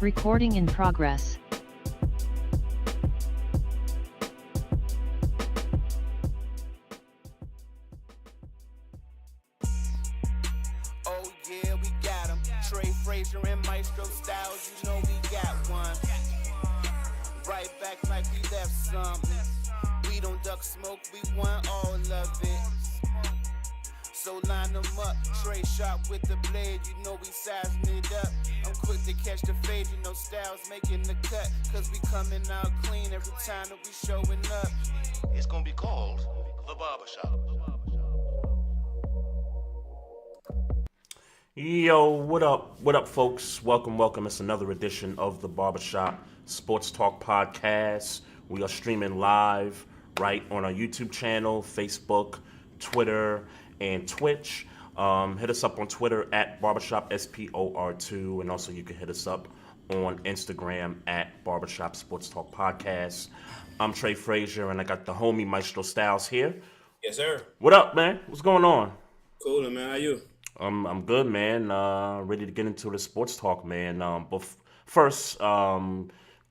Recording in progress. Oh yeah, we got him. Trey, Frazier, and Maestro styles, you know we got one. Right back like we left something. We don't duck smoke, we want all of it. So line them up, Trey sharp with the blade, you know we sizing it up. I'm quick to catch the fade, you know Styles making the cut. Cause we coming out clean every time that we showing up. It's gonna be called The Barbershop. Yo, what up? What up, folks? Welcome. It's another edition of The Barbershop Sports Talk Podcast. We are streaming live right on our YouTube channel, Facebook, Twitter, and Twitch. Hit us up on Twitter at Barbershop SPOR2, and also you can hit us up on Instagram at Barbershop Sports Talk Podcast. I'm Trey Frazier, and I got the homie Maestro Styles here. Yes, sir. What up, man? What's going on? Cool, man. How you? I'm good, man. Ready to get into the sports talk, man. But first,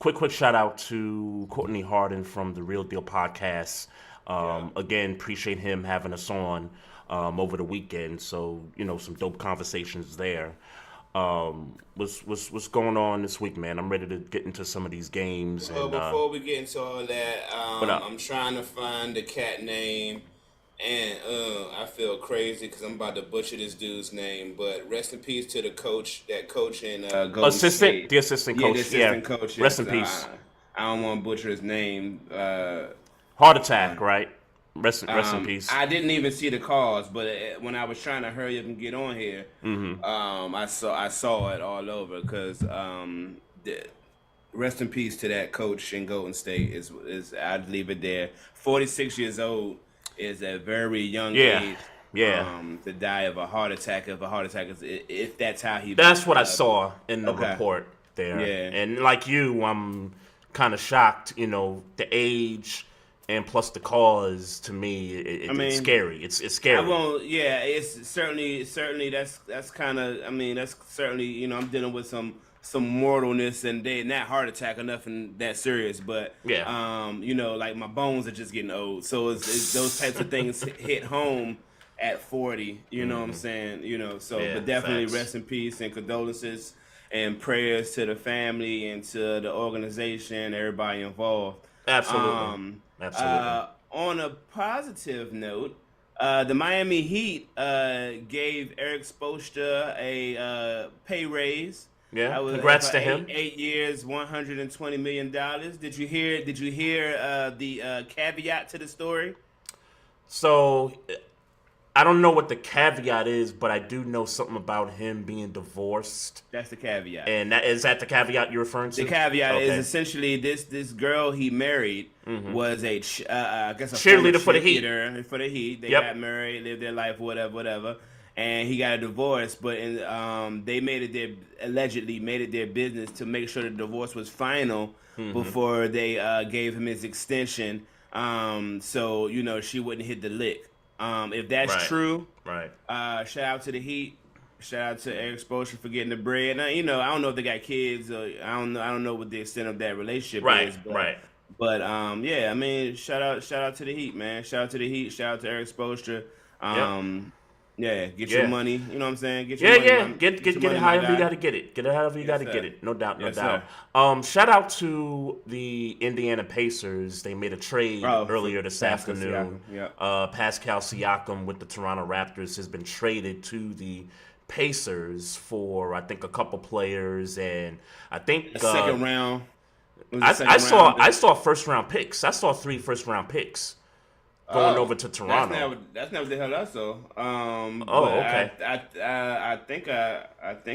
quick shout out to Courtney Harden from the Real Deal Podcast. Again, appreciate him having us on over the weekend. So, you know, some dope conversations there. What's going on this week, man? I'm ready to get into some of these games. Before we get into all that, I'm trying to find the cat name, and I feel crazy because I'm about to butcher this dude's name. But rest in peace to the coach, that coach in Golden assistant, State. the assistant coach. The assistant coach. Rest in peace. I don't want to butcher his name. Heart attack, right? Rest in peace. I didn't even see the cause, but when I was trying to hurry up and get on here, I saw it all over. Because rest in peace to that coach in Golden State. Is I'd leave it there. 46 years old is a very young age. Yeah. To die of a heart attack. If that's how he. That's what I saw in the report there. Yeah. And like you, I'm kind of shocked. You know, the age. And plus the cause, to me, it's scary. It's scary. It's certainly that's kind of. I mean, that's certainly, you know, I'm dealing with some mortalness, and they not heart attack or nothing that serious, but you know, like my bones are just getting old, so it's those types of things hit home at 40. You know what I'm saying? You know, so but definitely rest in peace and condolences and prayers to the family and to the organization, everybody involved. Absolutely. On a positive note, the Miami Heat gave Eric Spoelstra a pay raise. Yeah, congrats to him. 8 years, $120 million. Did you hear the caveat to the story? So, I don't know what the caveat is, but I do know something about him being divorced. That's the caveat. And is that the caveat you're referring to? The caveat is essentially this girl he married was I guess a cheerleader for the Heat. For the Heat, they got married, lived their life, whatever. And he got a divorce, but they allegedly made it their business to make sure the divorce was final before they gave him his extension. So you know she wouldn't hit the lick. If that's true, shout out to the Heat. Shout out to Eric Spoelstra for getting the bread. Now, I don't know if they got kids. Or I don't know what the extent of that relationship is. But yeah, I mean, shout out to the Heat, man. Shout out to the Heat. Shout out to Eric Spoelstra. Yeah, get your money. You know what I'm saying? Get your money. Yeah. Get it however you got to get it. Get it however you got to get it. No doubt. Shout out to the Indiana Pacers. They made a trade earlier this afternoon. Pascal Siakam with the Toronto Raptors has been traded to the Pacers for, I think, a couple players, and I think second round. I saw first round picks. I saw 3 first round picks going over to Toronto. That's not what the hell I saw. Okay. I think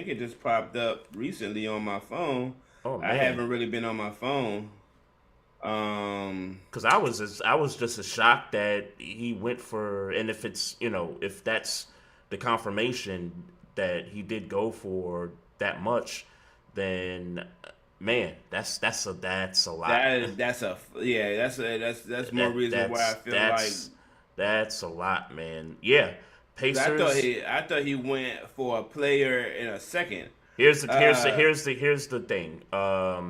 it just popped up recently on my phone. Oh man. I haven't really been on my phone. Because I was just as shocked that he went for, and if it's if that's the confirmation that he did go for that much, then man, that's a lot. That's more reason why I feel like that's a lot, man. Yeah, Pacers. I thought he went for a player in a second. Here's the thing.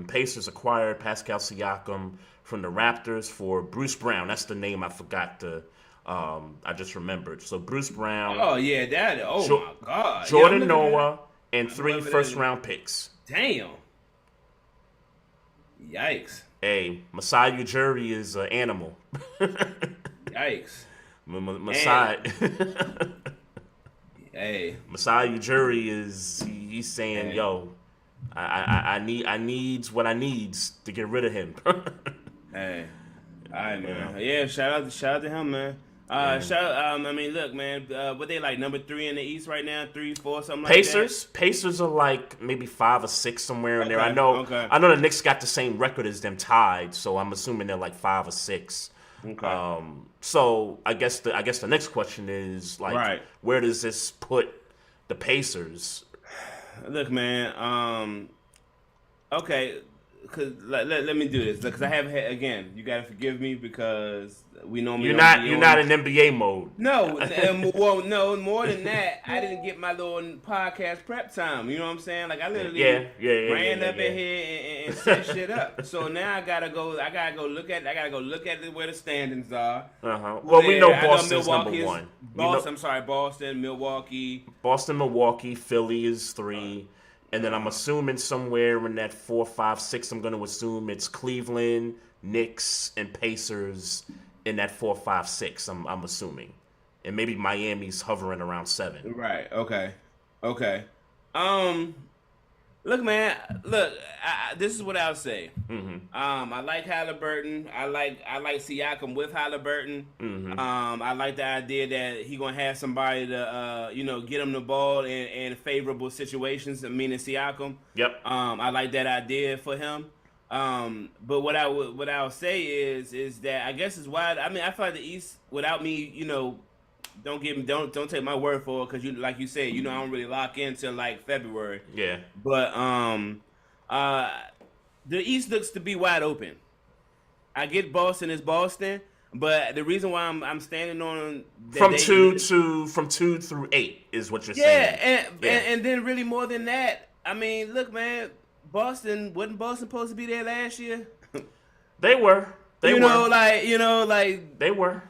Pacers acquired Pascal Siakam from the Raptors for Bruce Brown. That's the name I forgot to. I just remembered. So Bruce Brown. Oh yeah, my God. Jordan Noah and 3 first round picks. Damn. Yikes. Hey, Masai Ujiri is an animal. Yikes. Masai. Hey. Masai Ujiri he's saying, hey. Yo, I needs what I needs to get rid of him. Hey. All right, man. Yeah, shout out to him, man. I mean, look, man. What they like number 3 in the East right now? 3, 4, something Pacers? like that. Pacers are like maybe 5 or 6 somewhere in there. I know the Knicks got the same record as them, tied. So I'm assuming they're like 5 or 6. Okay. So I guess the next question is like, where does this put the Pacers? Look, man. Okay. Cause let me do this because I have again. You gotta forgive me because we normally you're not in NBA mode. No, well, no. More than that, I didn't get my little podcast prep time. You know what I'm saying? Like I literally ran up in here and set shit up. So now I gotta go look at where the standings are. Well, we know Boston's number 1. Boston, Milwaukee. Boston, Milwaukee, Philly is 3. And then I'm assuming somewhere in that 4, 5, 6, I'm going to assume it's Cleveland, Knicks, and Pacers in that 4, 5, 6. I'm assuming, and maybe Miami's hovering around 7. Right. Okay. Look, man. Look, this is what I'll say. Mm-hmm. I like Halliburton. I like Siakam with Halliburton. Mm-hmm. I like the idea that he gonna have somebody to get him the ball in favorable situations. Meaning Siakam. Yep. I like that idea for him. But what I'll say is that I guess it's wide. I mean, I feel like the East without me, don't take my word for it because like you said, I don't really lock in till like February. Yeah. But the East looks to be wide open. I get Boston is Boston, but the reason why I'm standing on from 2 through 8 is what you're saying. And then really more than that. I mean, look, man, wasn't Boston supposed to be there last year? They were. They were,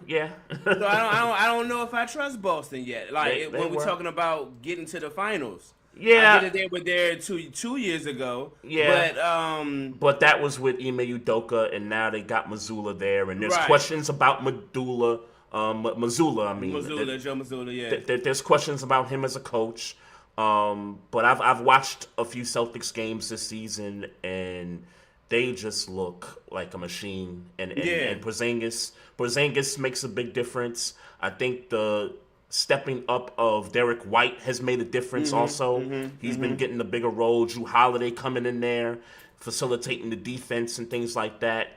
yeah. So I don't know if I trust Boston yet. Like when we're talking about getting to the finals. Yeah, I get it. They were there two years ago. Yeah, but that was with Ime Udoka, and now they got Mazzulla there, and there's questions about Mazzulla. Joe Mazzulla. Yeah, there's questions about him as a coach. But I've watched a few Celtics games this season, and they just look like a machine. And Porzingis makes a big difference. I think the stepping up of Derek White has made a difference also. He's been getting a bigger role. Drew Holiday coming in there, facilitating the defense and things like that.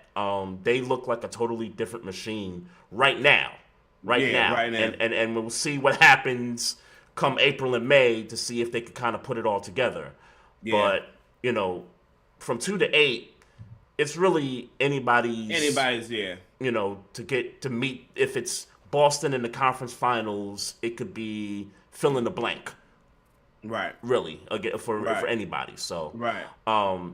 They look like a totally different machine right now. And we'll see what happens come April and May to see if they can kind of put it all together. Yeah. But, from 2 to 8, it's really anybody's, yeah. To meet. If it's Boston in the conference finals, it could be fill in the blank. Right. Really, again, for anybody. So, right.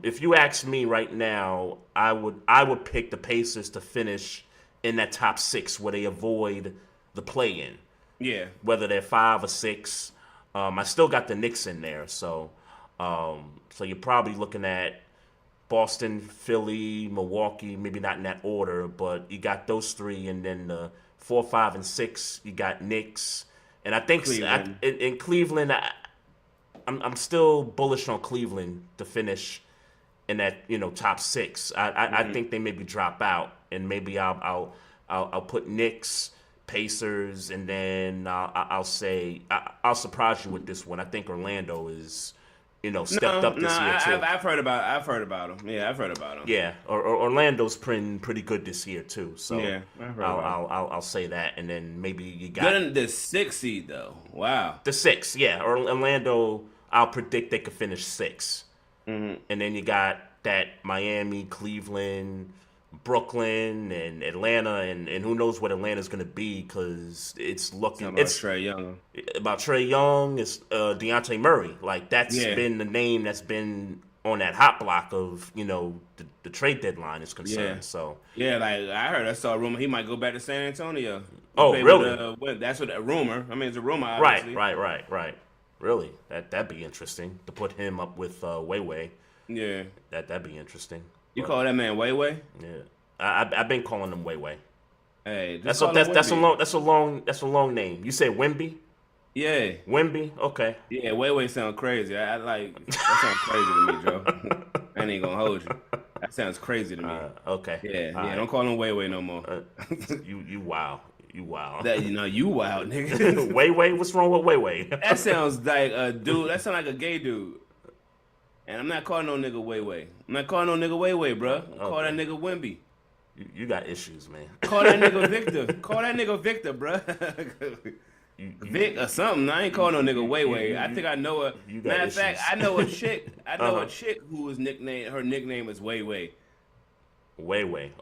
If you ask me right now, I would pick the Pacers to finish in that top 6 where they avoid the play-in. Yeah. Whether they're 5 or 6, I still got the Knicks in there. So you're probably looking at Boston, Philly, Milwaukee, maybe not in that order, but you got those 3, and then the 4, 5, and 6, you got Knicks, and I think Cleveland. In Cleveland, I'm still bullish on Cleveland to finish in that top 6. I think they maybe drop out, and maybe I'll put Knicks, Pacers, and then I'll say I'll surprise you with this one. I think Orlando is stepped up this year too. I've heard about them. Yeah, I've heard about them. Yeah, Orlando's pretty good this year too. So yeah, I'll say that, and then maybe you got good in the 6th seed though. Wow, the 6th. Yeah, Orlando. I'll predict they could finish 6th, and then you got that Miami, Cleveland, Brooklyn, and Atlanta, and who knows what Atlanta's going to be, because it's looking about Trey Young. About Trey Young, it's Dejounte Murray. Like that's been the name that's been on that hot block of the trade deadline is concerned. Yeah. So like I saw a rumor he might go back to San Antonio. Oh, really? That's what a rumor. I mean, it's a rumor. Obviously. Right. Really, that'd be interesting to put him up with Way. Yeah, that'd be interesting. You call that man Way? Yeah, I've been calling him Way. Hey, that's a long name. You say Wemby? Yeah, Wemby. Okay. Yeah, Way sounds crazy. I like that sounds crazy to me, Joe. I ain't gonna hold you. That sounds crazy to me. Okay. Yeah. Right. Don't call him Way no more. You wow. You wild. You wild, nigga. Way, what's wrong with Way? That sounds like a dude. That sounds like a gay dude. And I'm not calling no nigga Way. I'm not calling no nigga Way, bro. Call that nigga Wemby. You got issues, man. Call that nigga Victor. Call that nigga Victor, bro. Vic or something. I ain't calling no nigga Way. I think I know a. Matter of fact, I know a chick. I know a chick who was nicknamed. Her nickname is Way. Way.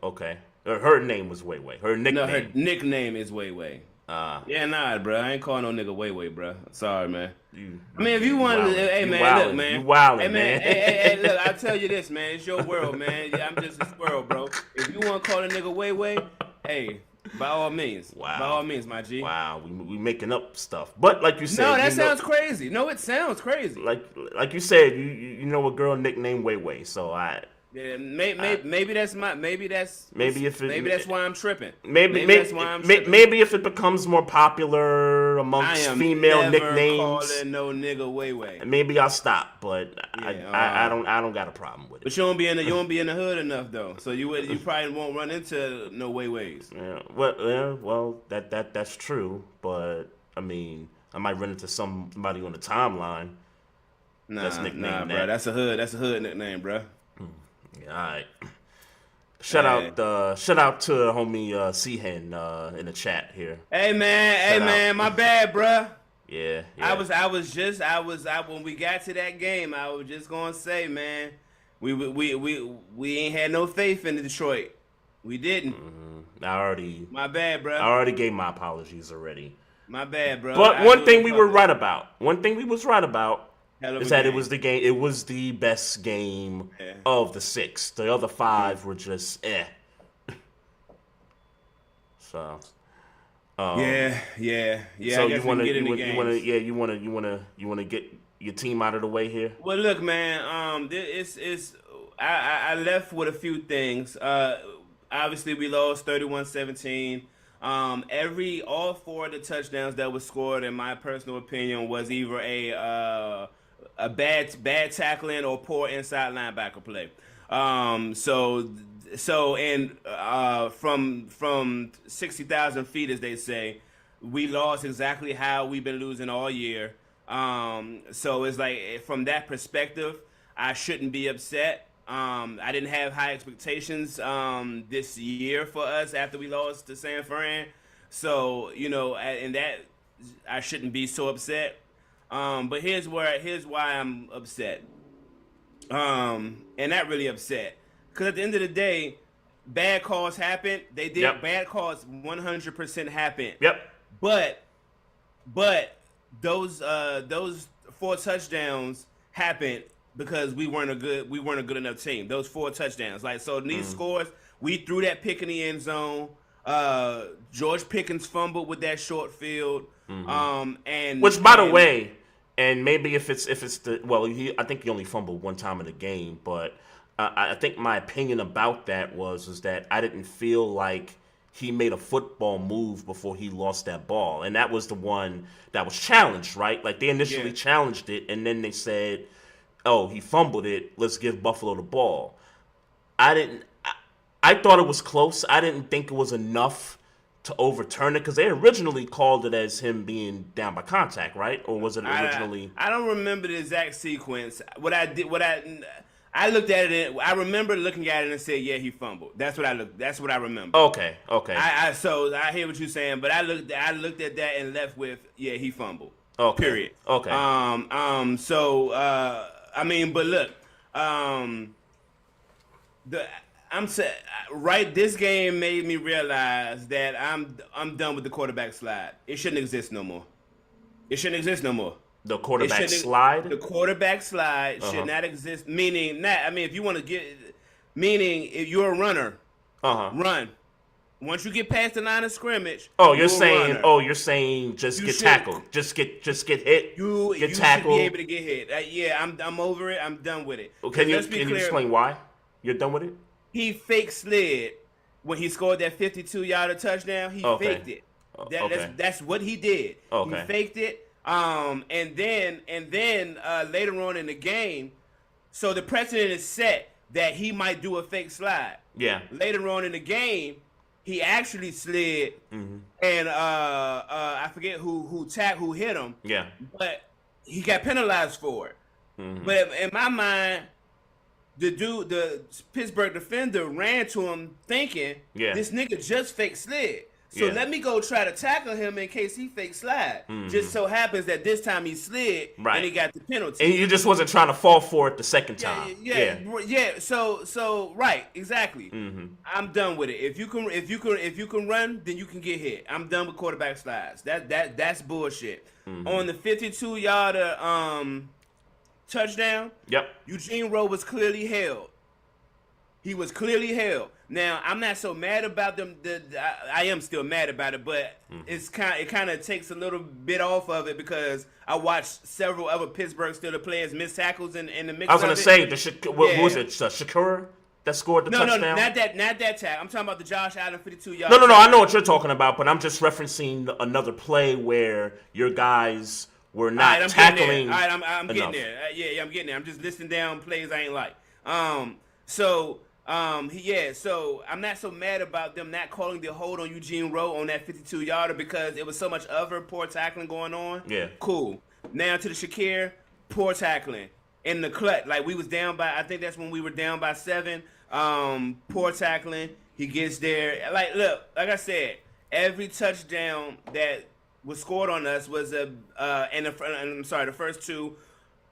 Okay. Her name was Way. Her nickname. No, her nickname is Way. Yeah, nah, bro. I ain't calling no nigga Way, bro. Sorry, man. If you want to, hey, man, look, man. You wildin', hey, man. Hey, look, I tell you this, man. It's your world, man. Yeah, I'm just a squirrel, bro. If you want to call a nigga Way, hey, by all means. Wow. By all means, my G. Wow, we making up stuff. But like you said, no, that sounds crazy. No, it sounds crazy. Like you said, you know a girl nicknamed Way. So yeah, maybe that's why I'm tripping. Maybe if it becomes more popular amongst female nicknames, calling no nigga Way. Maybe I'll stop. But I don't got a problem with it. But you won't be in the hood enough though, so you probably won't run into no Ways. Yeah, well, that's true. But I mean, I might run into somebody on the timeline. That's nicknamed bro. That's a hood nickname, bro. Yeah, all right. Shout out to homie Seahen in the chat here. Hey man, my bad, bruh. Yeah. When we got to that game, I was just gonna say, man, we ain't had no faith in Detroit. We didn't. My bad, bruh. I already gave my apologies already. My bad, bro. But one thing we was right about is that it was the game. It was the best game of the 6. The other 5 were just So. Yeah. So you want to get your team out of the way here? Well, look, man. I left with a few things. Obviously, we lost 31-17. All 4 of the touchdowns that was scored, in my personal opinion, was either a bad tackling or poor inside linebacker play. From 60,000 feet, as they say, we lost exactly how we've been losing all year. So it's like, from that perspective, I shouldn't be upset. I didn't have high expectations this year for us after we lost to San Fran. So, and that I shouldn't be so upset. But here's why I'm upset. And not really upset. Because at the end of the day, bad calls happen. They did. Yep. Bad calls 100% happen. Yep. But those 4 4 touchdowns happened because we weren't a good enough team. Those 4 touchdowns, like so, these scores, we threw that pick in the end zone. George Pickens fumbled with that short field, and which, by the way, and maybe if it's I think he only fumbled one time in the game, but I think my opinion about that was that I didn't feel like he made a football move before he lost that ball, and that was the one that was challenged, right? Like they initially challenged it, and then they said, "Oh, he fumbled it. Let's give Buffalo the ball." I thought it was close. I didn't think it was enough to overturn it because they originally called it as him being down by contact, right? Or was it originally? I don't remember the exact sequence. I looked at it. I remember looking at it and said, "Yeah, he fumbled." That's what I remember. Okay. So I hear what you're saying, but I looked at that and left with, "Yeah, he fumbled." Okay. Period. Okay. I mean, but look, this game made me realize that I'm done with the quarterback slide. It shouldn't exist no more. The quarterback slide? The quarterback slide should not exist. Meaning, if you want to if you're a runner, run. Once you get past the line of scrimmage, you're saying just get tackled, just get hit, get tackled. Should be able to get hit. I'm over it. I'm done with it. Can you explain why you're done with it? He fake slid when he scored that 52-yard touchdown. He faked it. That's what he did. Okay. He faked it. And then later on in the game, so the precedent is set that he might do a fake slide. Yeah. Later on in the game, he actually slid, and I forget who hit him. Yeah. But he got penalized for it. But in my mind, the Pittsburgh defender ran to him thinking, this nigga just fake slid. So let me go try to tackle him in case he fake slide. Just so happens that this time he slid and he got the penalty. And you just wasn't trying to fall for it the second time. Yeah. So right, exactly. I'm done with it. If you can run, then you can get hit. I'm done with quarterback slides. That's bullshit. On the 52-yarder touchdown, Eugene Rowe was clearly held. He was clearly held. Now, I'm not so mad about them. I am still mad about it, but it kind of takes a little bit off of it because I watched several other Pittsburgh Steelers players miss tackles in the mix. I was going to say, who was it? Shakura that scored the touchdown? No, not that tackle. I'm talking about the Josh Allen 52-yard. No. I know what you're talking about, but I'm just referencing another play where your guys were not tackling. All right, I'm getting there. I'm getting there. I'm just listing down plays I ain't like. So I'm not so mad about them not calling the hold on Eugene Rowe on that 52-yarder because it was so much other poor tackling going on. Yeah. Cool. Now to the Shakir, poor tackling. In the clutch, like we was down by, I think that's when we were down by 7. Poor tackling. He gets there. Like I said, every touchdown that was scored on us was the first 2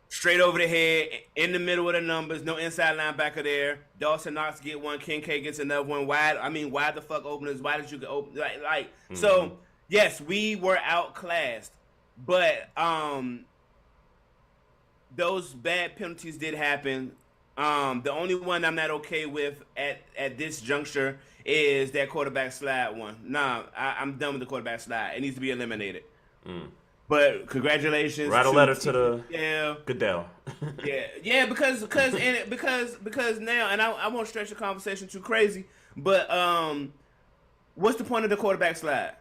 straight over the head, in the middle of the numbers, no inside linebacker there. Dawson Knox get one, Kincaid gets another one. Why the fuck openers? Why did you get open? So yes, we were outclassed, but those bad penalties did happen. The only one I'm not okay with at this juncture is that quarterback slide one. Nah, I'm done with the quarterback slide. It needs to be eliminated. But congratulations. Write a letter to the Goodell. because now, and I won't stretch the conversation too crazy, but what's the point of the quarterback slide?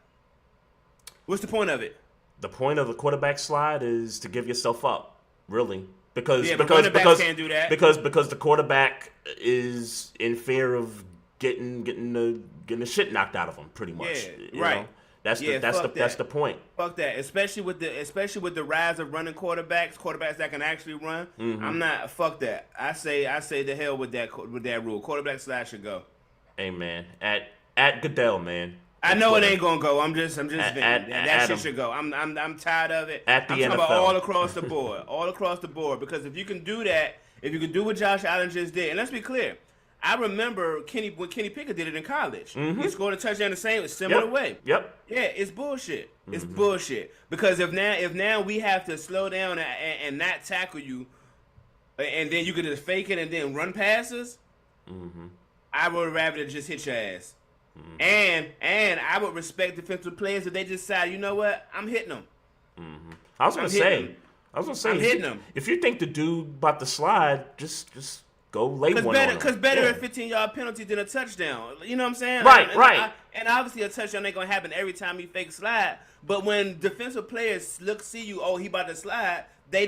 What's the point of it? The point of the quarterback slide is to give yourself up, really, because can't do that. because the quarterback is in fear of getting the shit knocked out of him, pretty much. Yeah, right. Know? That's the point. Fuck that. Especially with the rise of running quarterbacks that can actually run. I'm not. Fuck that. I say the hell with that rule. Quarterback slide should go. Hey man, at Goodell, man. I know it ain't gonna go. I'm just venting. That shit should go. I'm tired of it. At the I'm NFL. talking about all across the board, because if you can do that, if you can do what Josh Allen just did, and let's be clear, I remember when Kenny Pickett did it in college. He scored a touchdown the similar way. Yep. Yeah, it's bullshit. It's bullshit. Because if now we have to slow down and not tackle you, and then you could just fake it and then run passes, I would rather just hit your ass. And I would respect defensive players if they just decide, you know what, I'm hitting them. I was gonna say, I'm hitting them. If you think the dude about to slide, just go lay one on him. Because better a 15-yard penalty than a touchdown. You know what I'm saying? Right. And obviously a touchdown ain't gonna happen every time he fake slide. But when defensive players see you, he about to slide, they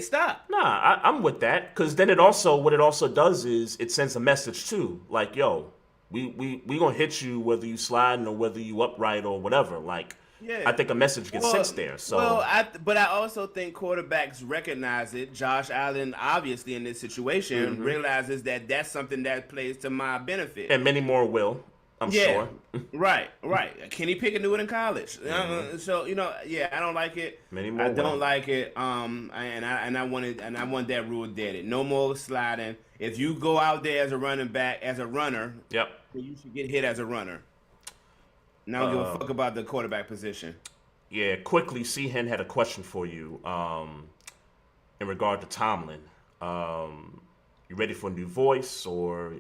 stop. Nah, I'm with that. Because then what it also does is it sends a message too. Like, yo, we gonna hit you whether you sliding or whether you upright or whatever. Like, yeah. I think a message gets sent there. So but I also think quarterbacks recognize it. Josh Allen, obviously in this situation, realizes that that's something that plays to my benefit, and many more will. I'm sure. Right. Kenny Pickett knew it in college. So I don't like it. Many more. I don't like it. And I want that rule deaded. No more sliding. If you go out there as a running back, as a runner, you should get hit as a runner. Now give a fuck about the quarterback position. Yeah, quickly, C-Hen had a question for you in regard to Tomlin. You ready for a new voice? Or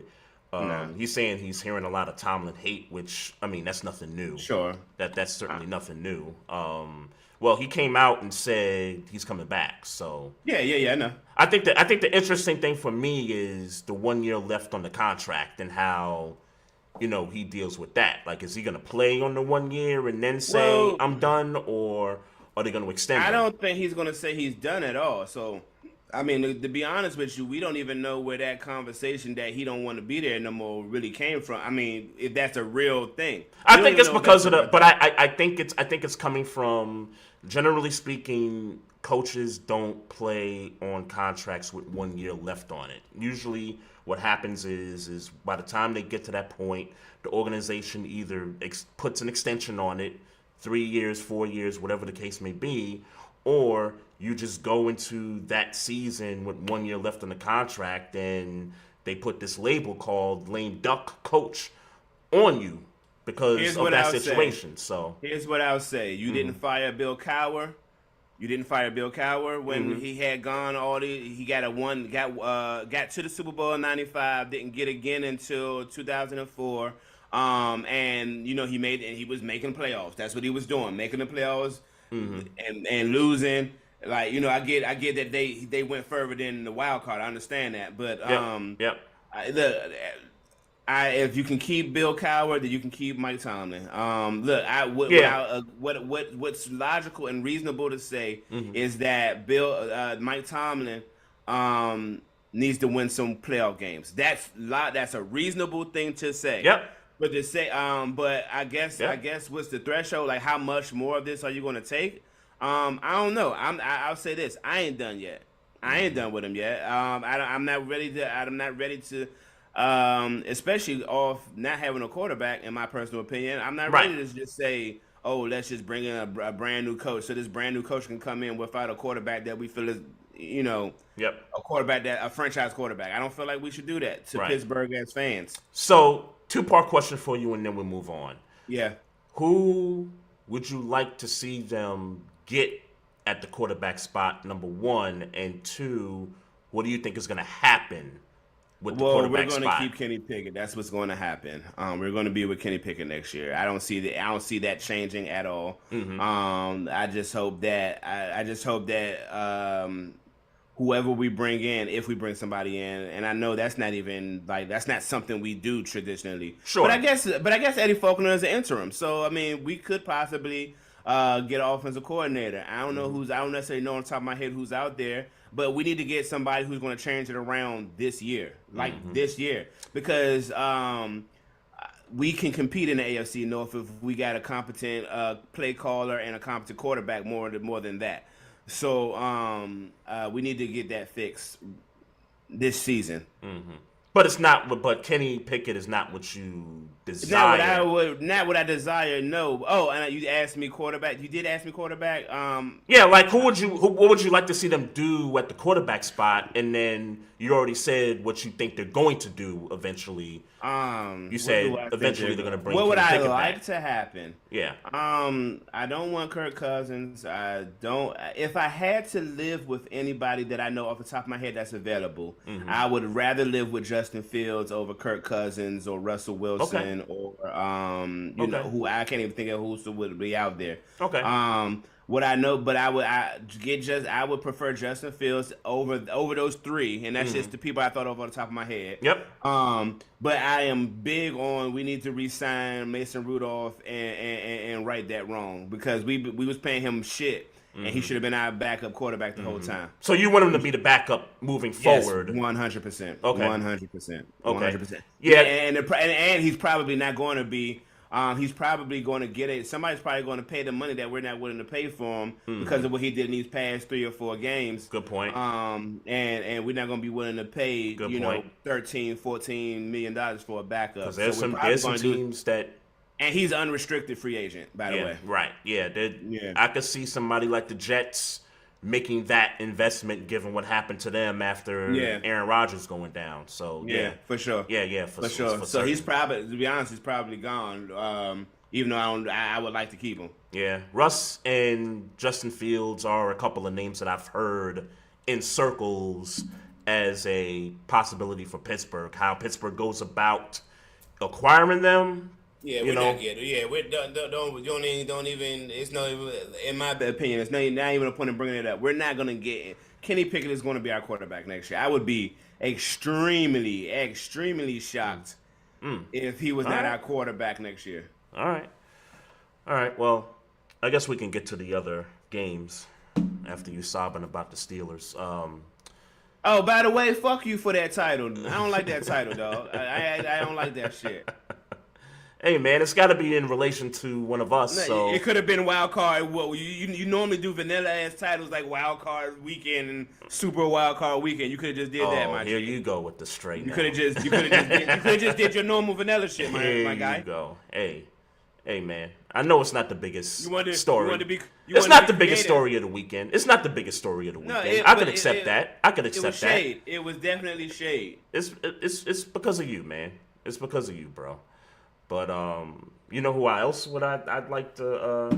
he's saying he's hearing a lot of Tomlin hate, which, I mean, that's nothing new. Sure. That's certainly nothing new. Well, he came out and said he's coming back, so... Yeah, I know. I think the interesting thing for me is the 1 year left on the contract and how... he deals with that. Like, is he going to play on the 1 year and then say, I'm done, or are they going to extend it? I don't think he's going to say he's done at all. So, I mean, to be honest with you, we don't even know where that conversation that he don't want to be there no more really came from. I mean, if that's a real thing. I think it's because of but I think it's coming from, generally speaking, coaches don't play on contracts with 1 year left on it. Usually what happens is by the time they get to that point, the organization either puts an extension on it, 3 years, 4 years, whatever the case may be, or you just go into that season with 1 year left on the contract and they put this label called lame duck coach on you because of that situation. So here's what I'll say. You didn't fire Bill Cowher. You didn't fire Bill Cowher when he had gone he got to the Super Bowl in '95, didn't get again until 2004. And he was making playoffs. That's what he was doing, making the playoffs and losing. Like, I get that they went further than the wild card. I understand that, but if you can keep Bill Cowher, then you can keep Mike Tomlin. What's logical and reasonable to say is that Mike Tomlin needs to win some playoff games. That's a reasonable thing to say. Yep. But to say, but I guess what's the threshold? Like, how much more of this are you going to take? I don't know. I'll say this: I ain't done yet. I ain't done with him yet. I'm not ready to. Especially off not having a quarterback, in my personal opinion, I'm not ready to just say, "Oh, let's just bring in a brand new coach," so this brand new coach can come in without a quarterback that we feel is, a franchise quarterback. I don't feel like we should do that to Pittsburgh as fans. So, two-part question for you, and then we'll move on. Yeah. Who would you like to see them get at the quarterback spot, number one, and two, what do you think is going to happen with the quarterback spot? We're going to keep Kenny Pickett. That's what's going to happen. We're going to be with Kenny Pickett next year. I don't see that changing at all. I just hope that whoever we bring in, if we bring somebody in, and I know that's not something we do traditionally. Sure. But I guess Eddie Faulkner is an interim. So I mean, we could possibly get an offensive coordinator. I don't necessarily know on top of my head who's out there. But we need to get somebody who's going to change it around this year, this year, because we can compete in the AFC North if we got a competent play caller and a competent quarterback more than that. So we need to get that fixed this season. But it's not. But Kenny Pickett is not what you desire. Not what I desire. No. Oh, and you asked me quarterback. You did ask me quarterback. Yeah, like what would you like to see them do at the quarterback spot? And then you already said what you think they're going to do eventually. You said eventually they're going to bring. What would I like back. To happen? Yeah. I don't want Kirk Cousins. I don't. If I had to live with anybody that I know off the top of my head that's available, I would rather live with Justin Fields over Kirk Cousins or Russell Wilson or you know, who I can't even think of who would be out there. Okay. What I know, but I would prefer Justin Fields over those three, and that's just the people I thought of on the top of my head. Yep. But I am big on we need to re-sign Mason Rudolph and right that wrong because we was paying him shit. And he should have been our backup quarterback the whole time. So you want him to be the backup moving forward? 100%. Okay. 100%. Okay. 100%. Yeah. And he's probably not going to be. He's probably going to get it. Somebody's probably going to pay the money that we're not willing to pay for him because of what he did in these past 3 or 4 games. Good point. And we're not going to be willing to pay know $13-14 million for a backup. Because there's some teams that. And he's an unrestricted free agent, by the way. Right. Yeah. I could see somebody like the Jets making that investment given what happened to them after Aaron Rodgers going down. So, for sure. Yeah, for sure. So certain. he's probably, to be honest, he's probably gone, even though I would like to keep him. Yeah. Russ and Justin Fields are a couple of names that I've heard in circles as a possibility for Pittsburgh, how Pittsburgh goes about acquiring them. Yeah, we're not getting. Yeah, we don't even. It's not even. In my opinion, it's not even a point in bringing it up. We're not gonna get. Kenny Pickett is going to be our quarterback next year. I would be extremely shocked if he was not our quarterback next year. All right. Well, I guess we can get to the other games after you sobbing about the Steelers. Oh, by the way, fuck you for that title. I don't like that title, dog. I don't like that shit. Hey, man, it's got to be in relation to one of us. So it could have been wild card. Well, you normally do vanilla ass titles like wild card weekend and super wild card weekend. You could have just did that, my here shit. you go with the straight. You could have just did your normal vanilla shit, my guy. Here you go. Hey, man. I know it's not the biggest story. It's not the biggest story of the weekend. It's not the biggest story of the weekend. I could accept that. It was shade. It was definitely shade. It's because of you, man. It's because of you, bro. But you know who else would I'd like to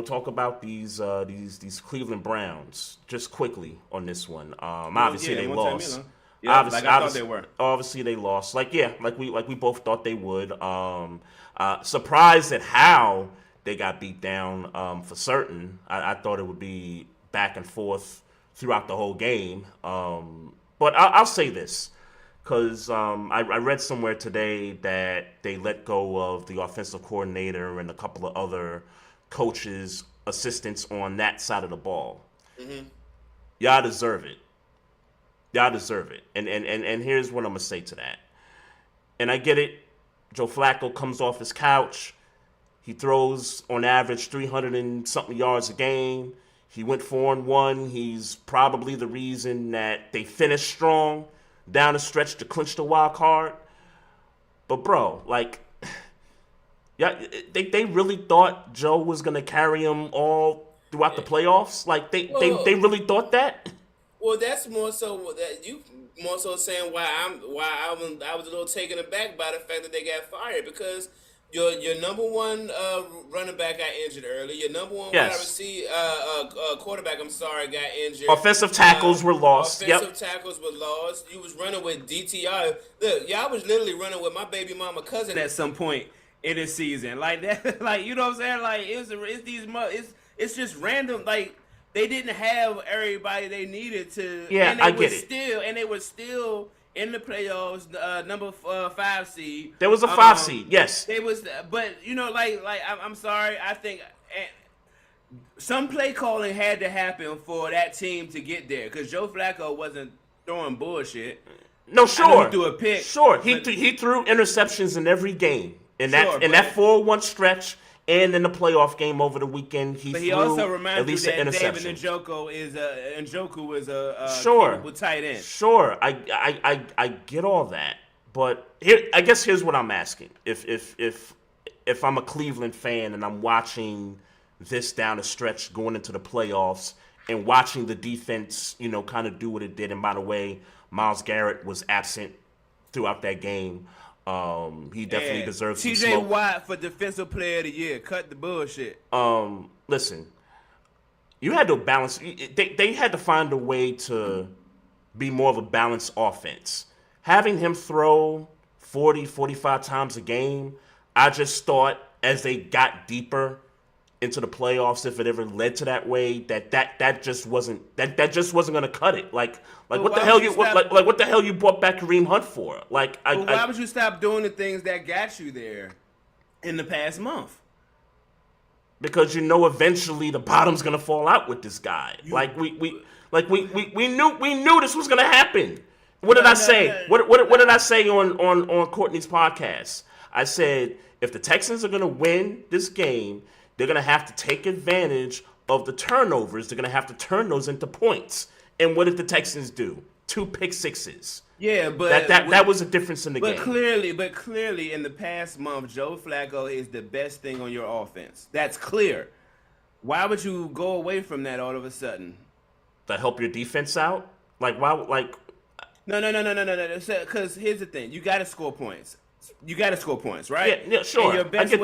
talk about these Cleveland Browns just quickly on this one. Obviously they lost. I thought they were. Obviously they lost. Like we both thought they would. Surprised at how they got beat down for certain. I thought it would be back and forth throughout the whole game. But I'll say this. Because I read somewhere today that they let go of the offensive coordinator and a couple of other coaches, assistants on that side of the ball. Mm-hmm. Y'all deserve it. And here's what I'm going to say to that. And I get it. Joe Flacco comes off his couch. He throws on average 300 and something yards a game. He went 4-1. He's probably the reason that they finished strong down the stretch to clinch the wild card. But bro, like, yeah, they really thought Joe was gonna carry him all throughout the playoffs. Like they really thought that. Well, that's more so that you more so saying why I was a little taken aback by the fact that they got fired because your number one running back got injured early. Your number one quarterback, got injured. Offensive tackles were lost. Tackles were lost. You was running with DTR. Look, y'all was literally running with my baby mama cousin at some point in this season. Like that, like you know what I'm saying? Like it's just random. Like they didn't have everybody they needed to. Yeah, and I get it. They were still in the playoffs, number 5 seed. There was a 5 seed, yes. They was, but I'm sorry. I think some play calling had to happen for that team to get there because Joe Flacco wasn't throwing bullshit. No, sure. He threw a pick. Sure, he threw interceptions in every game in that 4-1 stretch. And in the playoff game over the weekend, he also reminds you that David Njoku is a capable tight end. Sure, I get all that, But here, I guess here's what I'm asking: if I'm a Cleveland fan and I'm watching this down the stretch going into the playoffs and watching the defense, kind of do what it did. And by the way, Myles Garrett was absent throughout that game. He definitely deserves some TJ smoke. Watt for Defensive Player of the Year. Cut the bullshit. Listen, you had to balance. They had to find a way to be more of a balanced offense. Having him throw 40, 45 times a game, I just thought as they got deeper into the playoffs, if it ever led to that way, that just wasn't going to cut it. Like what the hell what the hell you brought back Kareem Hunt for? Why would you stop doing the things that got you there in the past month? Because eventually the bottom's going to fall out with this guy. We knew this was going to happen. What did I say? What did I say on Courtney's podcast? I said if the Texans are going to win this game, they're going to have to take advantage of the turnovers. They're going to have to turn those into points. And what did the Texans do? 2 pick sixes. Yeah, but that was a difference in the game. But clearly, in the past month, Joe Flacco is the best thing on your offense. That's clear. Why would you go away from that all of a sudden? To help your defense out? Why? No. Because here's the thing: you got to score points. You got to score points, right? Yeah, sure. And your best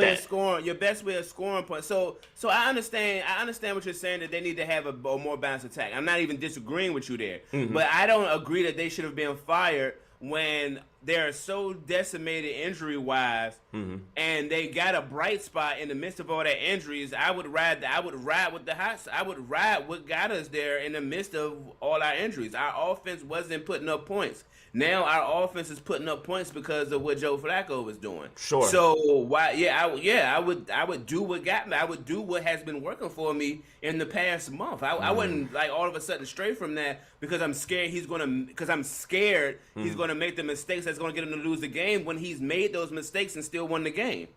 way of scoring points. So I understand what you're saying, that they need to have a more balanced attack. I'm not even disagreeing with you there, but I don't agree that they should have been fired when they're so decimated injury wise, and they got a bright spot in the midst of all that injuries. I would ride what got us there in the midst of all our injuries. Our offense wasn't putting up points. Now our offense is putting up points because of what Joe Flacco was doing. Sure. So why? I would do what got me. I would do what has been working for me in the past month. I wouldn't all of a sudden stray from that because I'm scared he's gonna make the mistakes that's gonna get him to lose the game when he's made those mistakes and still won the game.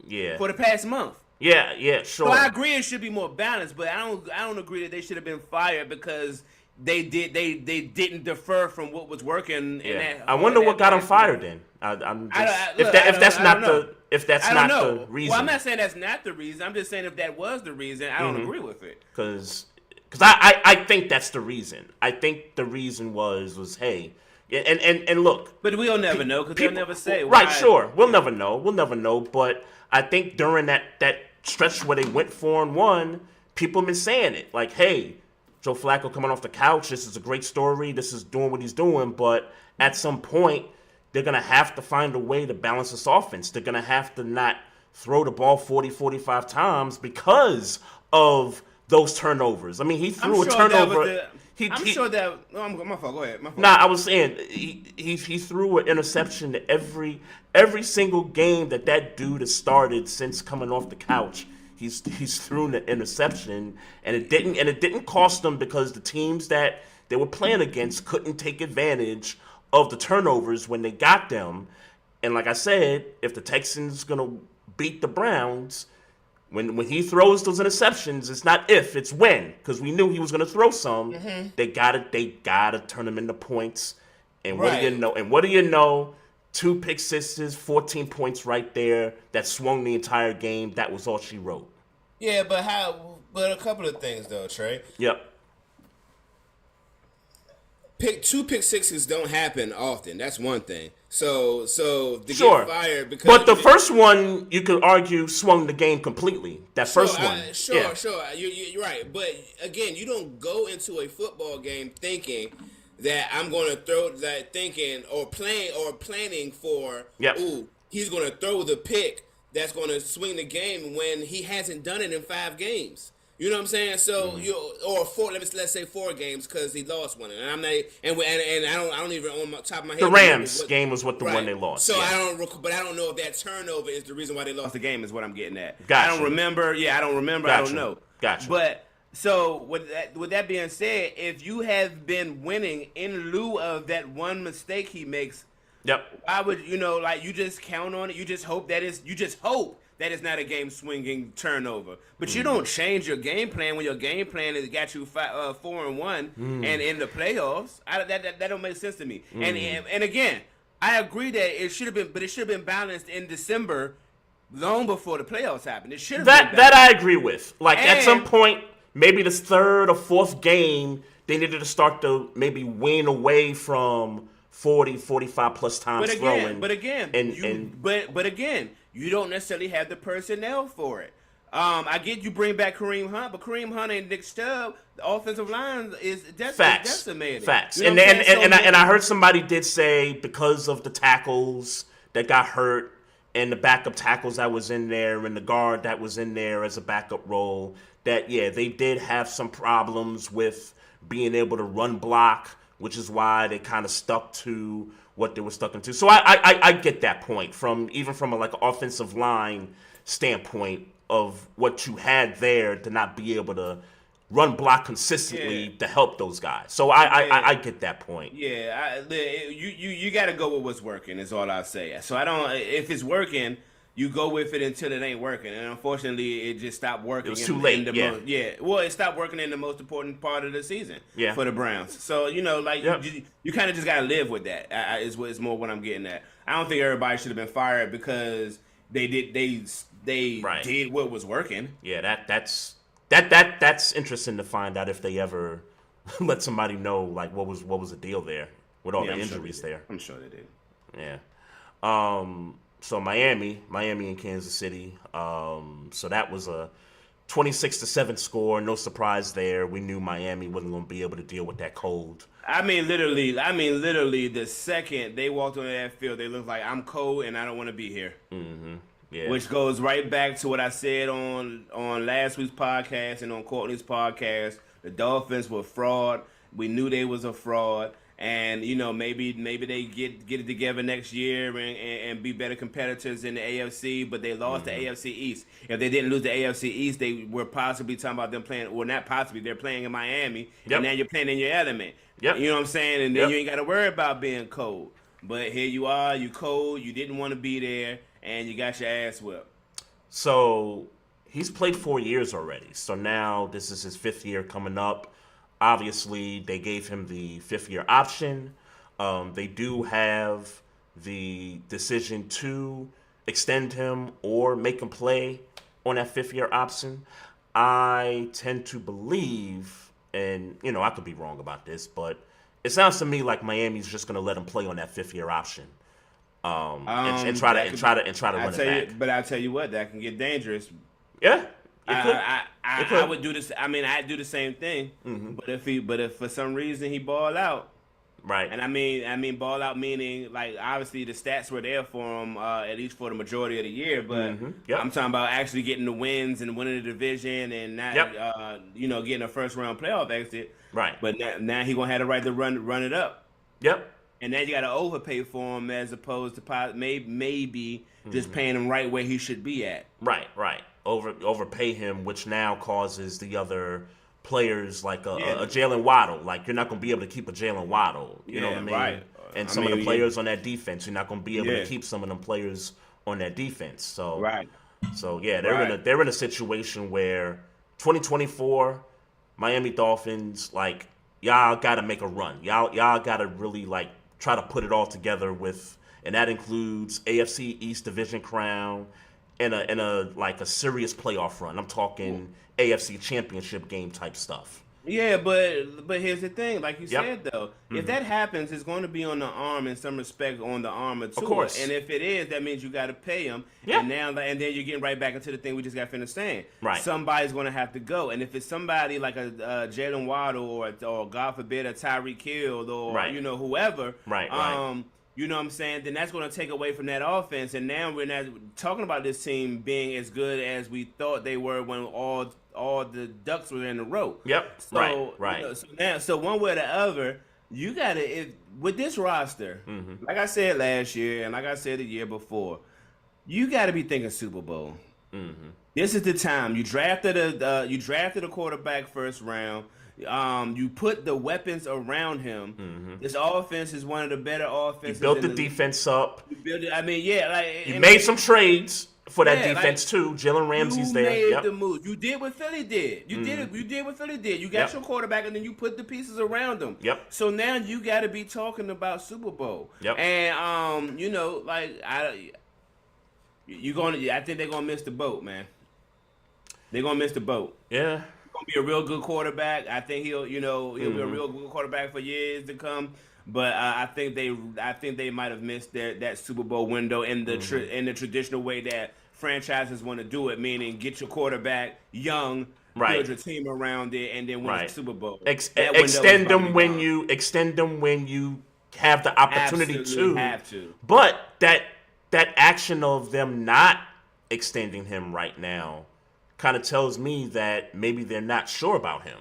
Yeah. For the past month. Yeah, sure. So I agree it should be more balanced, but I don't agree that they should have been fired because they didn't defer from what was working. Yeah. I wonder what got him fired then. If that's not the reason. Well, I'm not saying that's not the reason. I'm just saying if that was the reason, I don't agree with it. Because I think that's the reason. I think the reason was hey, and look. But we'll never know because they'll never say. Right, sure. We'll never know. But I think during that stretch where they went 4-1, people have been saying it. Like, hey, Joe Flacco coming off the couch, this is a great story. This is doing what he's doing. But at some point, they're going to have to find a way to balance this offense. They're going to have to not throw the ball 40, 45 times because of those turnovers. I mean, he threw a turnover. My fault. Go ahead. Nah, I was saying he threw an interception to every single game that dude has started since coming off the couch. He's thrown an interception, and it didn't cost them because the teams that they were playing against couldn't take advantage of the turnovers when they got them. And like I said, if the Texans gonna beat the Browns, when he throws those interceptions, it's not if, it's when, because we knew he was gonna throw some. They gotta turn them into points. And what do you know? 2 pick sixes, 14 points right there. That swung the entire game. That was all she wrote. Yeah, but a couple of things though, Trey. Yep. 2 pick sixes don't happen often. That's one thing. So to sure. get fired because. But the first one, you could argue, swung the game completely. That first one. Sure. You're right. But again, you don't go into a football game thinking that I'm going to throw that planning for, he's going to throw the pick that's going to swing the game when he hasn't done it in 5 games. You know what I'm saying? So let's say 4 games because he lost one, and I'm not, and I don't even on my top of my head. The Rams game was the one they lost. So I don't know if that turnover is the reason why they lost the game. Is what I'm getting at. Gotcha. I don't remember. I don't know. Gotcha. But so with that being said, if you have been winning in lieu of that one mistake he makes, why would you just count on it? You just hope that it's not a game-swinging turnover. But you don't change your game plan when your game plan has got you 4-1 and in the playoffs. That don't make sense to me. And again, I agree that it should have been, but it should have been balanced in December, long before the playoffs happened. It should have been that I agree with. Like at some point, maybe this third or fourth game, they needed to start to maybe wean away from 40, 45 plus times throwing. But again, you don't necessarily have the personnel for it. I get you bring back Kareem Hunt, but Kareem Hunt and Nick Chubb, the offensive line is decimated. Facts. You know and I heard somebody did say because of the tackles that got hurt and the backup tackles that was in there and the guard that was in there as a backup role, that they did have some problems with being able to run block, which is why they kind of stuck to what they were stuck into. So I get that point from a like offensive line standpoint of what you had there to not be able to run block consistently to help those guys. So I get that point. Yeah, you got to go with what's working is all I say. So if it's working, you go with it until it ain't working. And unfortunately, it just stopped working. It was too late. Well, it stopped working in the most important part of the season for the Browns. So, you kind of just got to live with that is more what I'm getting at. I don't think everybody should have been fired because they did what was working. Yeah, that's interesting to find out if they ever let somebody know like what was the deal there with all the injuries there. I'm sure they did. Yeah. So Miami and Kansas City. So that was a 26-7 score. No surprise there. We knew Miami wasn't going to be able to deal with that cold. I mean, literally, the second they walked on that field, they looked like I'm cold and I don't want to be here. Mm-hmm. Yeah. Which goes right back to what I said on last week's podcast and on Courtney's podcast. The Dolphins were fraud. We knew they was a fraud. And, maybe they get it together next year and be better competitors in the AFC, but they lost the AFC East. If they didn't lose the AFC East, they were possibly talking about them playing, well, not possibly, they're playing in Miami, and now you're playing in your element. Yep. You know what I'm saying? And then you ain't got to worry about being cold. But here you are, you cold, you didn't want to be there, and you got your ass whipped. So he's played 4 years already. So now this is his 5th year coming up. Obviously, they gave him the 5th-year option. They do have the decision to extend him or make him play on that 5th-year option. I tend to believe, and I could be wrong about this, but it sounds to me like Miami's just going to let him play on that 5th-year option, and try to run it back. But I tell you what, that can get dangerous. Yeah. I would do this. I mean, I'd do the same thing. Mm-hmm. But if for some reason he ball out, right? And I mean ball out meaning like obviously the stats were there for him at least for the majority of the year. But I'm talking about actually getting the wins and winning the division and not getting a first round playoff exit. Right. But now he gonna have the right to run it up. Yep. And now you got to overpay for him as opposed to maybe just paying him right where he should be at. Right. Overpay him, which now causes the other players like a Jalen Waddle. Like you're not going to be able to keep a Jalen Waddle. You know what I mean? Right. And some of the players on that defense, you're not going to be able to keep some of them players on that defense. So they're in a situation where 2024 Miami Dolphins y'all got to make a run. Y'all got to really try to put it all together and that includes AFC East division crown. In a serious playoff run. I'm talking AFC Championship game type stuff. Yeah, but here's the thing, like you said though, if that happens, it's going to be on the arm in some respect on the arm of course. And if it is, that means you got to pay him. Yeah. And then you're getting right back into the thing we just got finished saying. Right. Somebody's going to have to go, and if it's somebody like a Jalen Waddle or God forbid a Tyreek Hill or whoever. Right. You know what I'm saying? Then that's going to take away from that offense. And now we're not talking about this team being as good as we thought they were when all the ducks were in a row. Yep. So, right. So one way or the other, you got to with this roster, like I said last year and like I said the year before, you got to be thinking Super Bowl. Mm-hmm. This is the time. You drafted a quarterback first round. You put the weapons around him. Mm-hmm. This offense is one of the better offenses. You built the defense up. You built it. I mean, you made some trades, for that defense too. Jalen Ramsey's there. You made the move. You did what Philly did. You did what Philly did. You got your quarterback, and then you put the pieces around him. Yep. So now you got to be talking about Super Bowl. Yep. And I think they're gonna miss the boat, man. They're gonna miss the boat. Yeah. Gonna be a real good quarterback. I think he'll be a real good quarterback for years to come. But I think they might have missed that Super Bowl window in the traditional way that franchises want to do it, meaning get your quarterback young, build your team around it, and then win the Super Bowl. Extend them when you have the opportunity to. But that action of them not extending him right now kind of tells me that maybe they're not sure about him.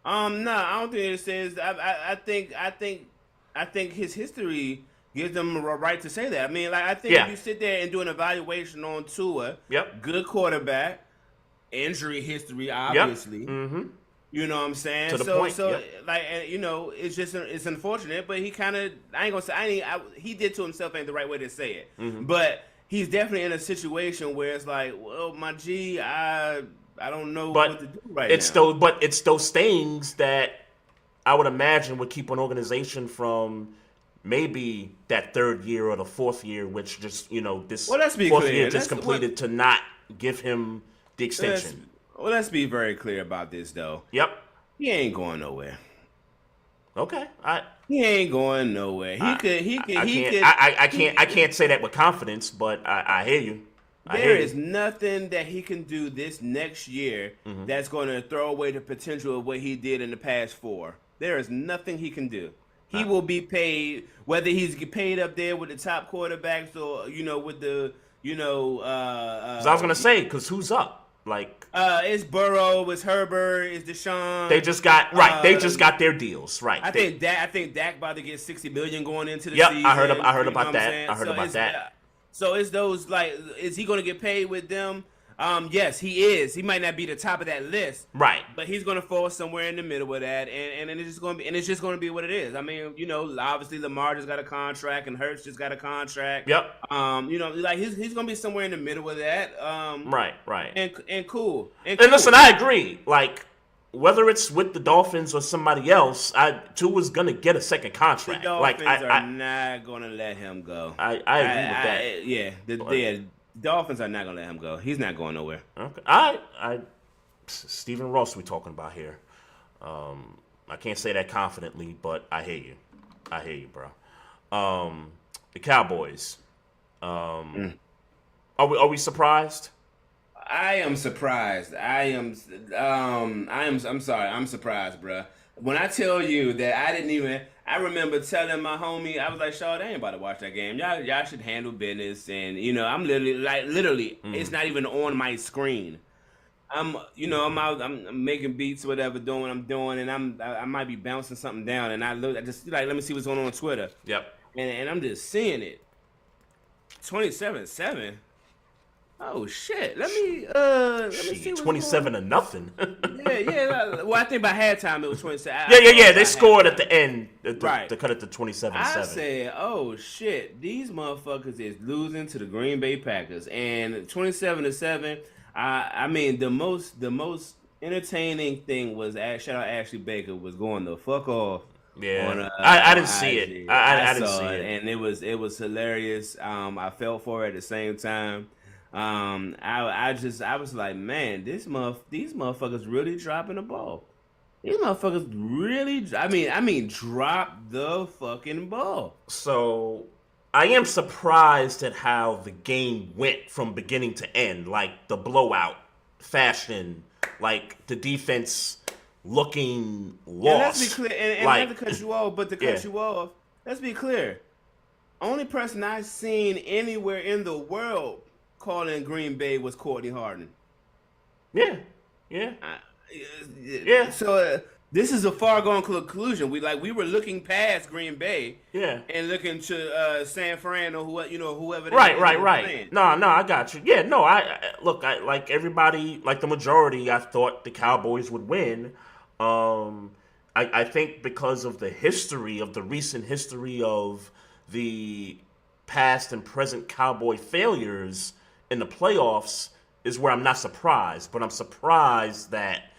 No, I don't think it says. I think his history gives them a right to say that. I mean, like, I think if you sit there and do an evaluation on Tua, good quarterback, injury history, obviously. Yep. Mm-hmm. You know what I'm saying? To the point. It's unfortunate, but he kind of, he did to himself ain't the right way to say it. Mm-hmm. But he's definitely in a situation where it's like, well, my G, I don't know what to do right now. But it's those things that I would imagine would keep an organization from maybe that third year or the fourth year, which just, this fourth year just completed to not give him the extension. Let's be very clear about this, though. Yep. He ain't going nowhere. Okay. He ain't going nowhere. I can't say that with confidence, but I hear you. There is nothing that he can do this next year that's going to throw away the potential of what he did in the past 4. There is nothing he can do. He will be paid, whether he's paid up there with the top quarterbacks or, with the, I was going to say, because who's up? It's Burrow, it's Herbert, it's Deshaun. They just got they just got their deals right. I think Dak about to get $60 million going into the season. I heard about that. So it's those, is he going to get paid with them? Yes, he is. He might not be the top of that list, right? But he's going to fall somewhere in the middle of that, and it's just going to be what it is. I mean, obviously Lamar just got a contract, and Hurts just got a contract. Yep. He's going to be somewhere in the middle of that. Right. And cool. And listen, I agree. Whether it's with the Dolphins or somebody else, Tua's gonna get a second contract. The Dolphins are not gonna let him go. I agree with that. The Dolphins are not gonna let him go. He's not going nowhere. Okay. Stephen Ross we talking about here. I can't say that confidently, but I hear you, bro. The Cowboys. Are we surprised? I am surprised. I'm sorry. I'm surprised, bro. When I tell you that I remember telling my homie, I was like, "Shaw, they ain't about to watch that game. Y'all should handle business." And I'm literally, it's not even on my screen. I'm out, I'm making beats, whatever, doing what I'm doing, and I might be bouncing something down, and I just let me see what's going on Twitter. Yep. And I'm just seeing it. 27-7. Oh shit! Let me see. 27-0. Yeah. Well, I think by halftime it was 27. Yeah. They scored at the end to cut it to 27-7. I said, "Oh shit! These motherfuckers is losing to the Green Bay Packers." And 27-7. I mean, the most entertaining thing was shout out Ashley Baker was going the fuck off. Yeah, I didn't see it. I didn't see it, and it was hilarious. I felt for it at the same time. I was like, man, these motherfuckers really dropping the ball. These motherfuckers really, I mean, drop the fucking ball. So I am surprised at how the game went from beginning to end, like the blowout fashion, like the defense looking lost. And let's be clear, and not to cut you off, but to cut you off, let's be clear. Only person I've seen anywhere in the world calling Green Bay was Courtney Harden. Yeah. So this is a far-going conclusion. We were looking past Green Bay, and looking to San Fran or whoever. Right. No, I got you. Yeah, no, I like everybody, like the majority. I thought the Cowboys would win. I think because of the recent history of the past and present Cowboy failures, in the playoffs is where I'm not surprised, but I'm surprised that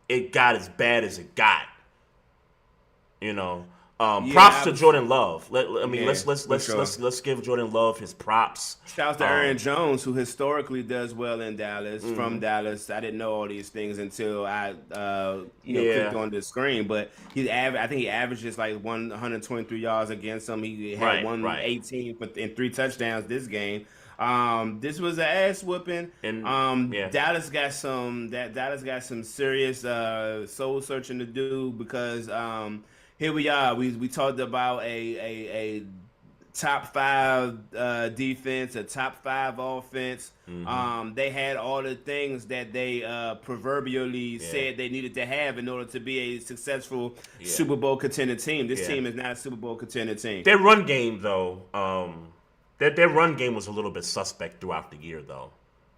it got as bad as it got. You know, props to Jordan Love. Let's give Jordan Love his props. Shouts to Aaron Jones, who historically does well in Dallas. From Dallas, I didn't know all these things until I clicked on the screen. But I think he averages like 123 yards against him. He had 118 in 3 touchdowns this game. This was an ass whooping. And Dallas got some serious soul searching to do because here we are. We talked about a top 5 defense, a top 5 offense. They had all the things that they proverbially said they needed to have in order to be a successful Super Bowl contender team. This team is not a Super Bowl contender team. Their run game, though, their run game was a little bit suspect throughout the year, though.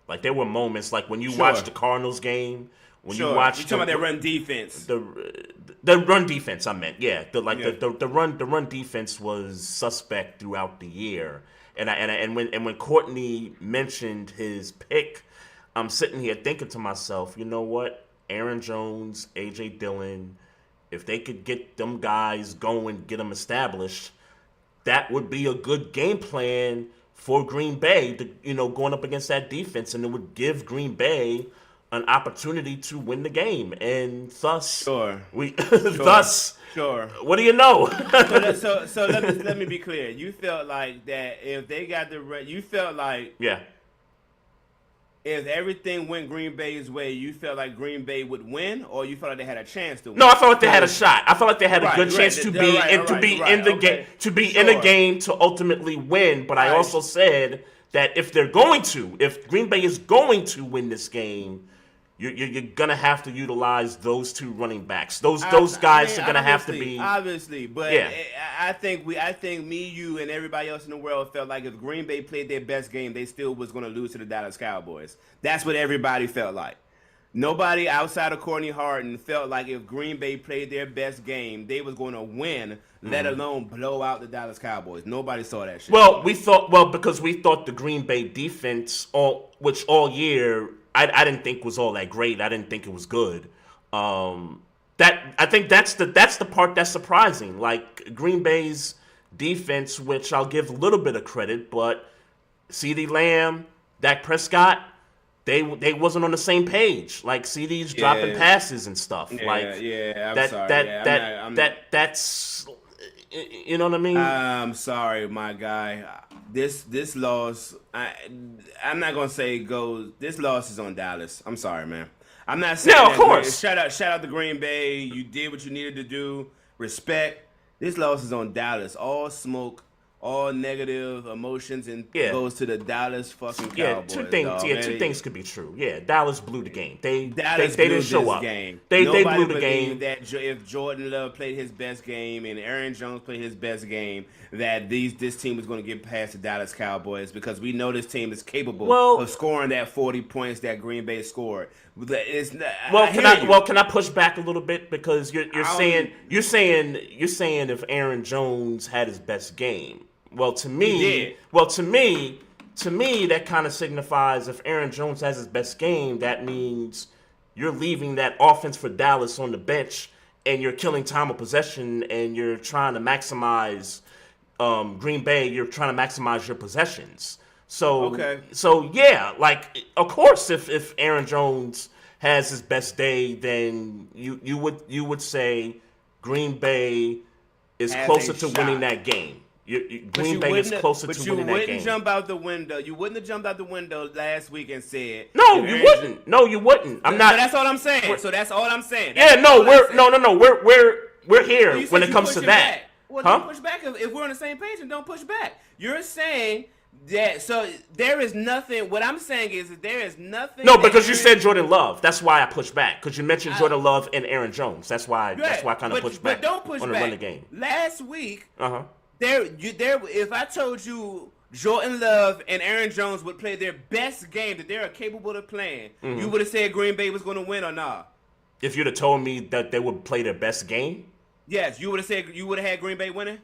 Like there were moments, like when you watch the Cardinals game. When you watch, you're talking about their run defense. The run defense, I meant, the run defense was suspect throughout the year, and when Courtney mentioned his pick, I'm sitting here thinking to myself, you know what, Aaron Jones, AJ Dillon, if they could get them guys going, get them established, that would be a good game plan for Green Bay, going up against that defense, and it would give Green Bay an opportunity to win the game, and thus, what do you know? so let me be clear. You felt like that if they got you felt like if everything went Green Bay's way, you felt like Green Bay would win, or you felt like they had a chance to win? No, I felt like they had a shot. I felt like they had a good chance to be in the game to ultimately win. But I also said that if Green Bay is going to win this game, you're gonna have to utilize those 2 running backs. Those guys are gonna have to be obviously. But I think me, you, and everybody else in the world felt like if Green Bay played their best game, they still was gonna lose to the Dallas Cowboys. That's what everybody felt like. Nobody outside of Courtney Harden felt like if Green Bay played their best game, they was going to win, let alone blow out the Dallas Cowboys. Nobody saw that shit. Because we thought the Green Bay defense, which all year I didn't think was all that great. I didn't think it was good. I think that's the part that's surprising. Like Green Bay's defense, which I'll give a little bit of credit, but CeeDee Lamb, Dak Prescott, they wasn't on the same page. Like CeeDee's dropping passes and stuff. I'm sorry. That's you know what I mean? I'm sorry, my guy. This loss, I'm not gonna say it goes. This loss is on Dallas. I'm sorry, man. I'm not saying of course. Shout out to Green Bay. You did what you needed to do. Respect. This loss is on Dallas. All smoke, all negative emotions, and goes to the Dallas fucking Cowboys. Two things could be true. Yeah, Dallas blew the game. They didn't show up. Game. They blew the game. That if Jordan Love played his best game and Aaron Jones played his best game, that this team was going to get past the Dallas Cowboys, because we know this team is capable of scoring that 40 points that Green Bay scored. Can I push back a little bit, because you're saying if Aaron Jones had his best game. Well, to me, that kind of signifies if Aaron Jones has his best game, that means you're leaving that offense for Dallas on the bench, and you're killing time of possession, and you're trying to maximize Green Bay. You're trying to maximize your possessions. So of course, if Aaron Jones has his best day, then you would say Green Bay is closer to winning that game. Green Bay is closer to winning that game. But you wouldn't jump out the window. You wouldn't have jumped out the window last week and said, "No, you wouldn't. No, you wouldn't." I'm not. So that's all I'm saying. We're here when it comes to that. Well, don't push back if we're on the same page, and don't push back. You're saying that, so there is nothing. What I'm saying is that there is nothing. No, because you said Jordan Love. That's why I pushed back, because you mentioned Jordan Love and Aaron Jones. That's why I kind of pushed back. But don't push on the back. Run the game. Last week, if I told you Jordan Love and Aaron Jones would play their best game that they are capable of playing, you would have said Green Bay was going to win or not? If you'd have told me that they would play their best game? Yes, you would have said you would have had Green Bay winning?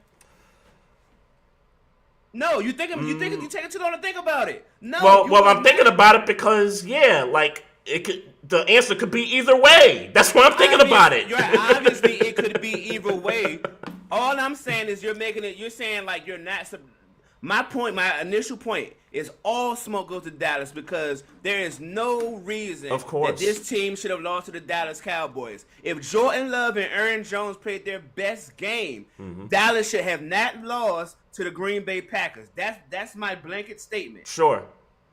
No, you take too long to think about it. No. Well, I'm thinking about it because the answer could be either way. That's why I'm thinking about it. Obviously, it could be either way. All I'm saying is you're saying like you're not. My initial point is all smoke goes to Dallas because there is no reason that this team should have lost to the Dallas Cowboys. If Jordan Love and Aaron Jones played their best game, Dallas should have not lost to the Green Bay Packers. That's my blanket statement. Sure.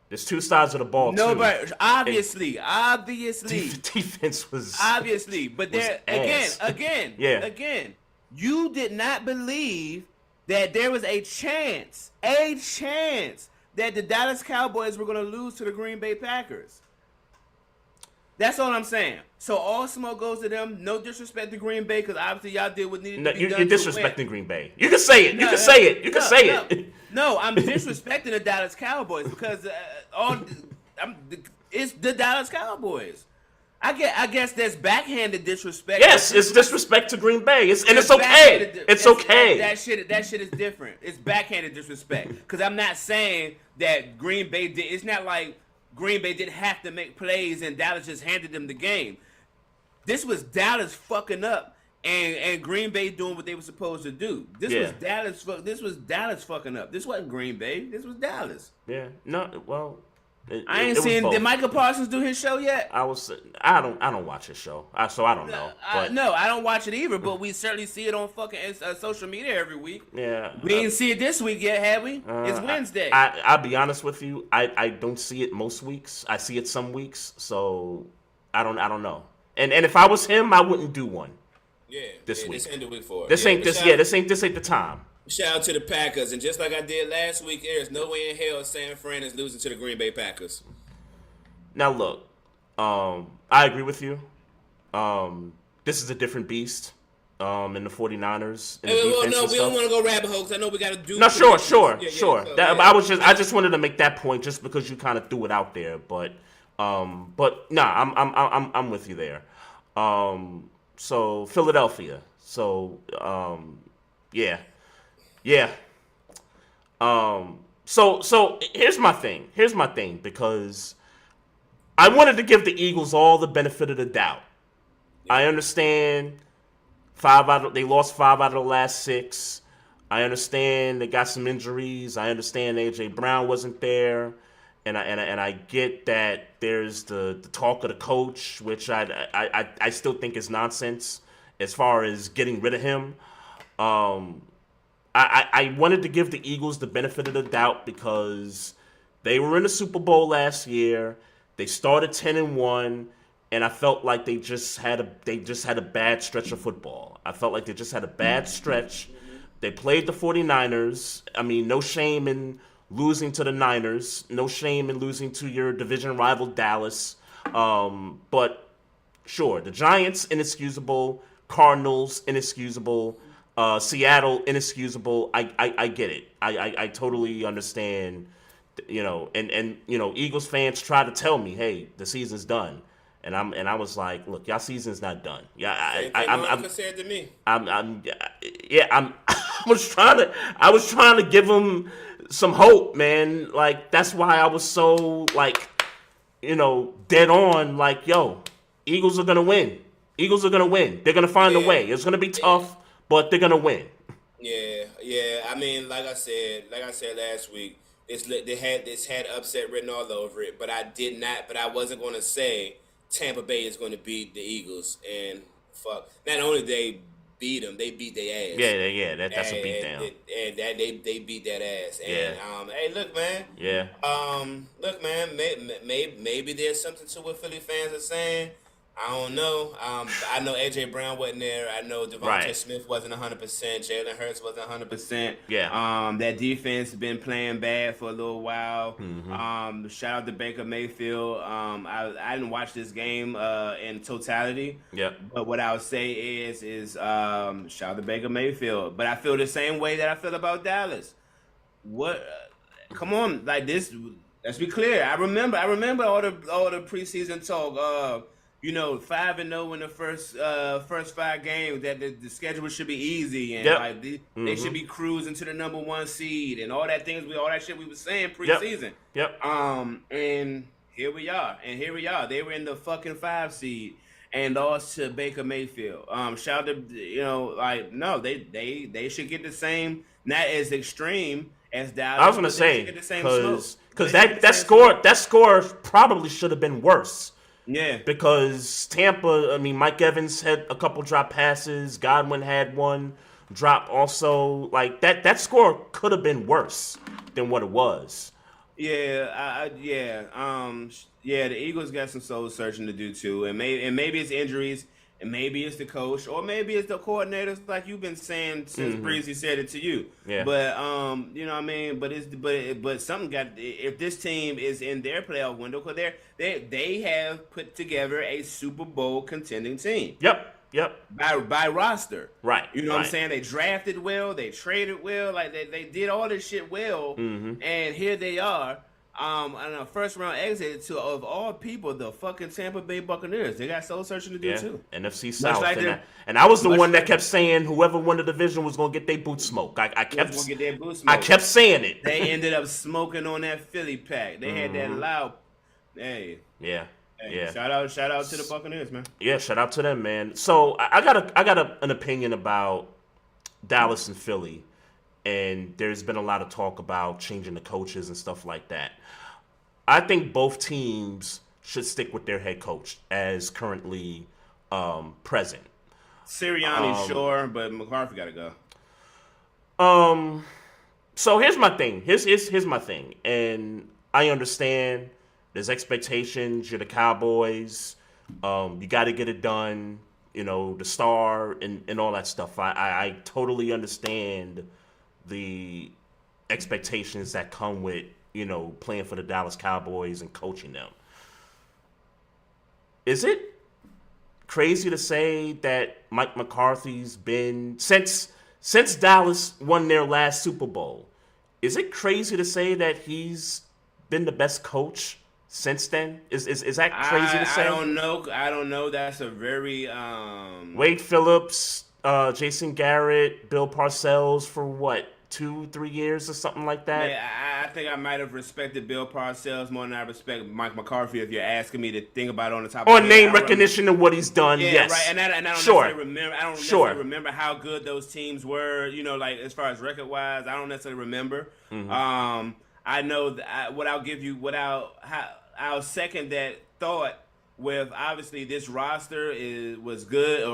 There's two sides of the ball, too. But obviously. Defense was obviously. But there again, you did not believe that there was a chance that the Dallas Cowboys were going to lose to the Green Bay Packers. That's all I'm saying. So all smoke goes to them. No disrespect to Green Bay because obviously y'all did what needed to be done. You're disrespecting Green Bay. You can say it. You can say it. No, I'm disrespecting the Dallas Cowboys because it's the Dallas Cowboys. I guess there's backhanded disrespect. Yes, it's disrespect to Green Bay. It's okay. It's okay. That shit is different. It's backhanded disrespect. Because I'm not saying that Green Bay did. It's not like Green Bay didn't have to make plays and Dallas just handed them the game. This was Dallas fucking up and Green Bay doing what they were supposed to do. This was Dallas fucking up. This wasn't Green Bay. This was Dallas. Yeah. No. Well. I ain't seen. Did Michael Parsons do his show yet? I don't watch his show, so I don't know. No, I don't watch it either. But we certainly see it on fucking social media every week. Yeah, we didn't see it this week yet, have we? It's Wednesday. I'll be honest with you. I don't see it most weeks. I see it some weeks, so I don't know. And if I was him, I wouldn't do one. Yeah, this week. This ain't the week for it. This ain't the time. Shout out to the Packers, and just like I did last week, there's no way in hell San Fran is losing to the Green Bay Packers. Now look, I agree with you. This is a different beast in the 49ers. We don't want to go rabbit hole because I know we got to do. No, sure. I just wanted to make that point just because you kind of threw it out there, but I'm with you there. So Philadelphia. So yeah. So here's my thing because I wanted to give the Eagles all the benefit of the doubt. I understand they lost 5 out of the last 6. I understand they got some injuries. I understand AJ Brown wasn't there, and I get that there's the talk of the coach, which I still think is nonsense as far as getting rid of him. I wanted to give the Eagles the benefit of the doubt because they were in the Super Bowl last year. They started 10-1, and I felt like they just had a bad stretch of football. I felt like they just had a bad stretch. They played the 49ers. I mean, no shame in losing to the Niners. No shame in losing to your division rival Dallas. But sure, the Giants, inexcusable. Cardinals, inexcusable. Seattle, inexcusable. I get it. I totally understand. And Eagles fans try to tell me, hey, the season's done, and I was like, look, y'all season's not done. Yeah, I'm said to me. I was trying to give them some hope, man. Like that's why I was so dead on. Like, yo, Eagles are gonna win. Eagles are gonna win. They're gonna find a way. It's gonna be tough, but they're gonna win. Yeah. I mean, like I said last week, this had upset written all over it. But I wasn't gonna say Tampa Bay is gonna beat the Eagles. And fuck, not only did they beat them, they beat their ass. Yeah. That's a beatdown. And that they beat that ass. And hey, look, man. Yeah. Look, man. Maybe there's something to what Philly fans are saying. I don't know. I know AJ Brown wasn't there. I know Devontae Smith wasn't 100%. Jalen Hurts wasn't 100%. Yeah. That defense has been playing bad for a little while. Mm-hmm. Shout out to Baker Mayfield. I didn't watch this game in totality. Yep. But what I would say is shout out to Baker Mayfield. But I feel the same way that I feel about Dallas. What? Come on, like this. Let's be clear. I remember all the preseason talk. 5-0 in the first 5 games. That the schedule should be easy and they should be cruising to the number 1 seed and all that shit we were saying preseason. And here we are. They were in the fucking 5 seed and lost to Baker Mayfield. Shout out to no, they should get the same, not as extreme as Dallas. I was gonna say because that score probably should have been worse. Yeah, because Tampa, I mean, Mike Evans had a couple drop passes. Godwin had one drop also. Like, that score could have been worse than what it was. Yeah, the Eagles got some soul searching to do too, and maybe it's injuries, and maybe it's the coach, or maybe it's the coordinators, like you've been saying since Breezy said it to you. Yeah. But you know what I mean. But something got. If this team is in their playoff window, because they have put together a Super Bowl contending team. Yep. By roster. Right. You know what I'm saying? They drafted well, they traded well, like they did all this shit well, and here they are. On a first round exit to, of all people, the fucking Tampa Bay Buccaneers. They got soul searching to do too. NFC South. And I was the one that kept saying whoever won the division was gonna get their boots smoked. I kept saying it. They ended up smoking on that Philly pack. They had that loud. Hey. Yeah. Shout out to the Buccaneers, man. Yeah, shout out to them, man. So I got an opinion about Dallas and Philly, and there's been a lot of talk about changing the coaches and stuff like that. I think both teams should stick with their head coach as currently present. Sirianni, sure, but McCarthy got to go. So here's my thing. Here's my thing, and I understand there's expectations. You're the Cowboys. You got to get it done. The star and all that stuff. I totally understand the expectations that come with, playing for the Dallas Cowboys and coaching them. Is it crazy to say that Mike McCarthy's been, since Dallas won their last Super Bowl, is it crazy to say that he's been the best coach since then? Is that crazy to say? I don't know. That's a very Wade Phillips, Jason Garrett, Bill Parcells for what? 2-3 years or something like that. Yeah, I think I might have respected Bill Parcells more than I respect Mike McCarthy. If you're asking me to think about it on the top of name recognition of what he's done, yes. Right. And I don't necessarily remember. I don't necessarily remember how good those teams were. Like as far as record wise, I don't necessarily remember. I know that I'll second that thought with obviously this roster is good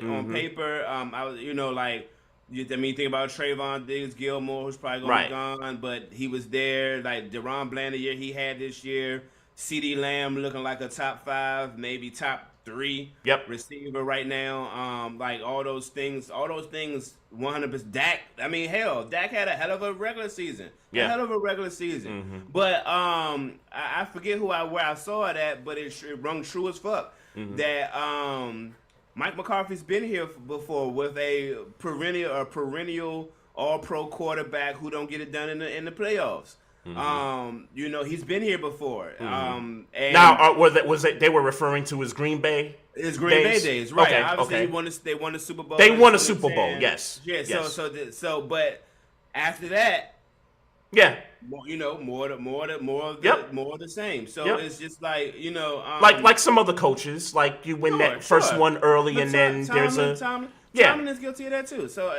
on paper. Think about Trayvon Diggs, Gilmore, who's probably going to be gone, but he was there. Like Deron Bland, the year he had this year. CeeDee Lamb looking like a top 5, maybe top 3 receiver right now. All those things, 100%. Dak had a hell of a regular season. But I forget where I saw it at, but it rung true as fuck. That Mike McCarthy's been here before with a perennial all-pro quarterback who don't get it done in the playoffs. He's been here before. And now, they were referring to his Green Bay? His Green Bay days, right? Okay, obviously, they won the Super Bowl. They won a Super Bowl, yes. Yeah. Yes. So, but after that, more of the same. So it's just like like some other coaches, like you win that first one early, and then Tomlin is guilty of that too. So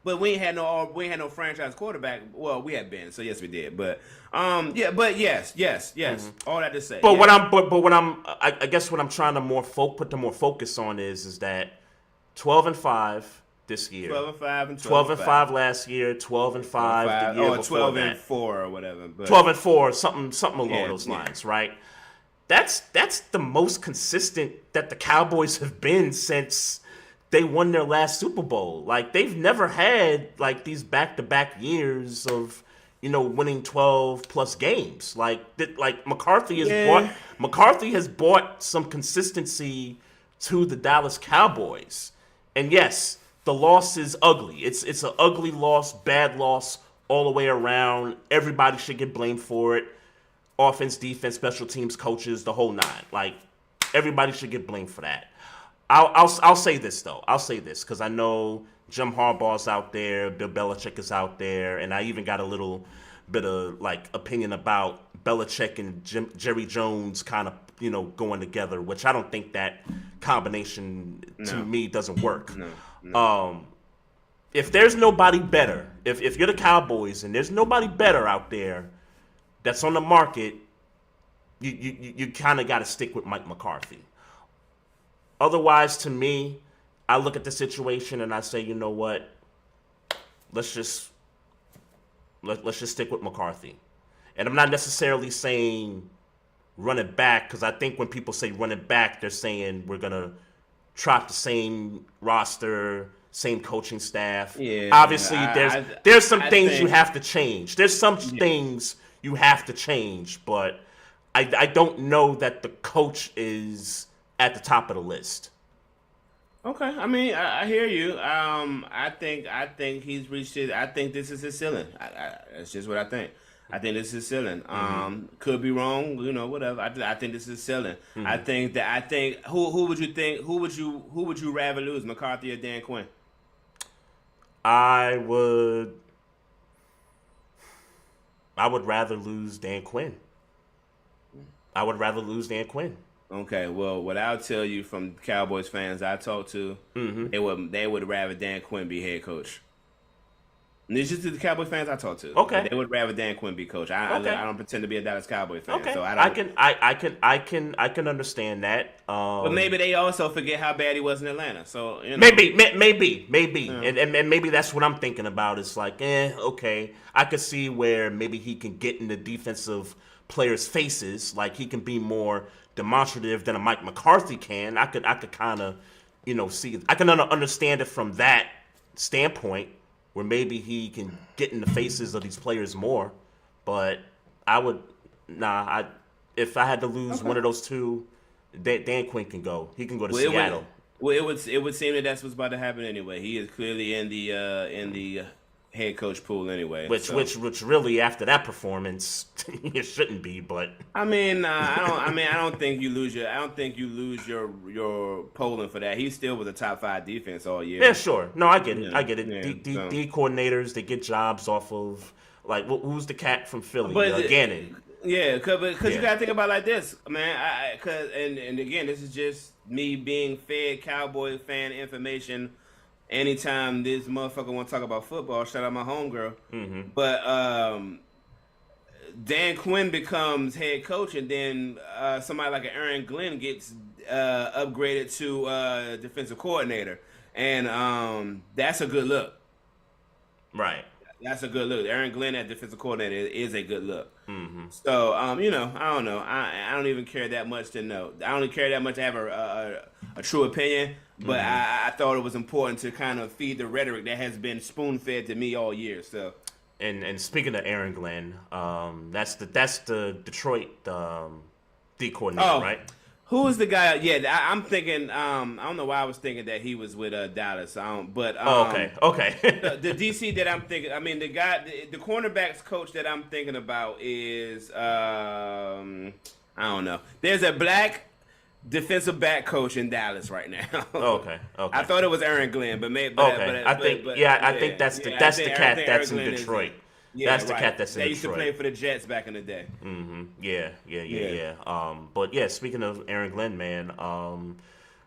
but we ain't had no franchise quarterback. Well, we had Ben, so yes, we did. But yes. All that to say. But I guess what I'm trying to put more focus on is that 12-5. This year, 12-5 last year, 12-5 the year before that, 12-4 or whatever. 12-4, something along those lines, right? That's the most consistent that the Cowboys have been since they won their last Super Bowl. Like they've never had like these back-to-back years of winning 12+ games. Like McCarthy has brought some consistency to the Dallas Cowboys, and yes. The loss is ugly. It's an ugly loss, bad loss all the way around. Everybody should get blamed for it. Offense, defense, special teams, coaches, the whole nine. Like, everybody should get blamed for that. I'll say this though. I'll say this because I know Jim Harbaugh's out there, Bill Belichick is out there, and I even got a little bit of like opinion about Belichick and Jerry Jones kind of going together, which I don't think that combination to me doesn't work. No. If there's nobody better, if you're the Cowboys and there's nobody better out there that's on the market, you kind of got to stick with Mike McCarthy. Otherwise, to me, I look at the situation and I say, you know what? Let's just stick with McCarthy. And I'm not necessarily saying run it back, because I think when people say run it back, they're saying we're gonna trot the same roster, same coaching staff. Yeah, obviously, there's some things you have to change. There's some things you have to change, but I don't know that the coach is at the top of the list. Okay, I mean, I hear you. I think he's reached it. I think this is his ceiling. That's just what I think. I think this is his ceiling. Could be wrong, whatever. I think this is his ceiling. I think who would you think? Who would you rather lose, McCarthy or Dan Quinn? I would rather lose Dan Quinn. Okay, well, what I'll tell you from Cowboys fans I talked to, they would rather Dan Quinn be head coach. And it's just the Cowboys fans I talked to. Okay, they would rather Dan Quinn be coach. I don't pretend to be a Dallas Cowboys fan. Okay, so I can understand that. But maybe they also forget how bad he was in Atlanta. So maybe, yeah. and maybe that's what I'm thinking about. It's like, okay, I could see where maybe he can get in the defensive players' faces, like he can be more demonstrative than a Mike McCarthy can. I could kind of, see. I can understand it from that standpoint, where maybe he can get in the faces of these players more. But if I had to lose one of those two, Dan Quinn can go. He can go to Seattle. It would seem that that's what's about to happen anyway. He is clearly in the head coach pool anyway. Which really after that performance, it shouldn't be. But I don't think you lose your polling for that. He still was a top 5 defense all year. Yeah, sure. No, I get it. Yeah, D coordinators, they get jobs off of like who's the cat from Philly? Gannon. Yeah, because you gotta think about it like this, man. And again, this is just me being fed Cowboy fan information. Anytime this motherfucker want to talk about football, shout out my homegirl. But Dan Quinn becomes head coach, and then somebody like Aaron Glenn gets upgraded to defensive coordinator, and that's a good look. Right. That's a good look. Aaron Glenn at defensive coordinator is a good look. So, I don't know. I don't even care that much to know. I don't care that much to have a true opinion. But I thought it was important to kind of feed the rhetoric that has been spoon-fed to me all year. So, and speaking of Aaron Glenn, that's the Detroit D coordinator, right? Who is the guy? Yeah, I'm thinking. I don't know why I was thinking that he was with Dallas. Okay. the DC that I'm thinking. I mean, the guy, the cornerbacks coach that I'm thinking about is I don't know. There's a black defensive back coach in Dallas right now. Okay. I thought it was Aaron Glenn, but maybe. I think that's the cat that's in Detroit. Yeah, that's the cat that's in Detroit. They used to play for the Jets back in the day. Yeah. But yeah, speaking of Aaron Glenn, man,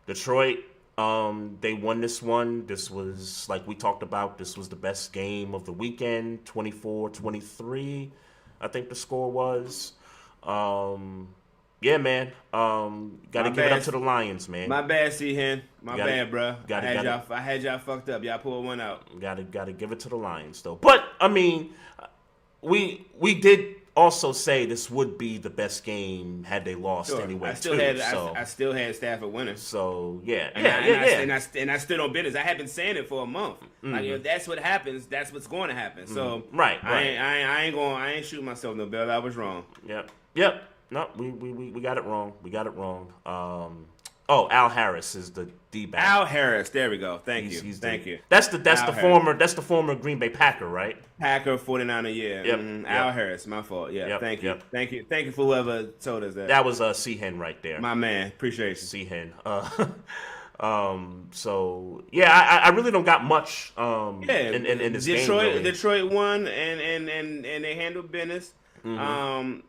Detroit, they won this one. This was, like we talked about, this was the best game of the weekend, 24-23, I think the score was. Yeah, man. Got to give it up to the Lions, man. My bad, C-Hen. My bad, bro. I had y'all fucked up. Y'all pulled one out. Got to give it to the Lions, though. But I mean, we did also say this would be the best game had they lost anyway. I still had Stafford winning. So yeah, and I stood on business. I had been saying it for a month. Like, if that's what happens, that's what's going to happen. So right. I ain't shooting myself no bell. I was wrong. Yep. No, we got it wrong. Oh, Al Harris is the D-back. Al Harris, there we go. Thank you. That's the former Green Bay Packer, right? Packer 49er, yeah. Yep. Mm-hmm. Al Harris, my fault. Yeah, yep. Thank you. Yep. Thank you for whoever told us that. That was C-Hen right there. My man, appreciate you. C-Hen. So yeah, I really don't got much in this game. Really. Detroit won and they handled business. And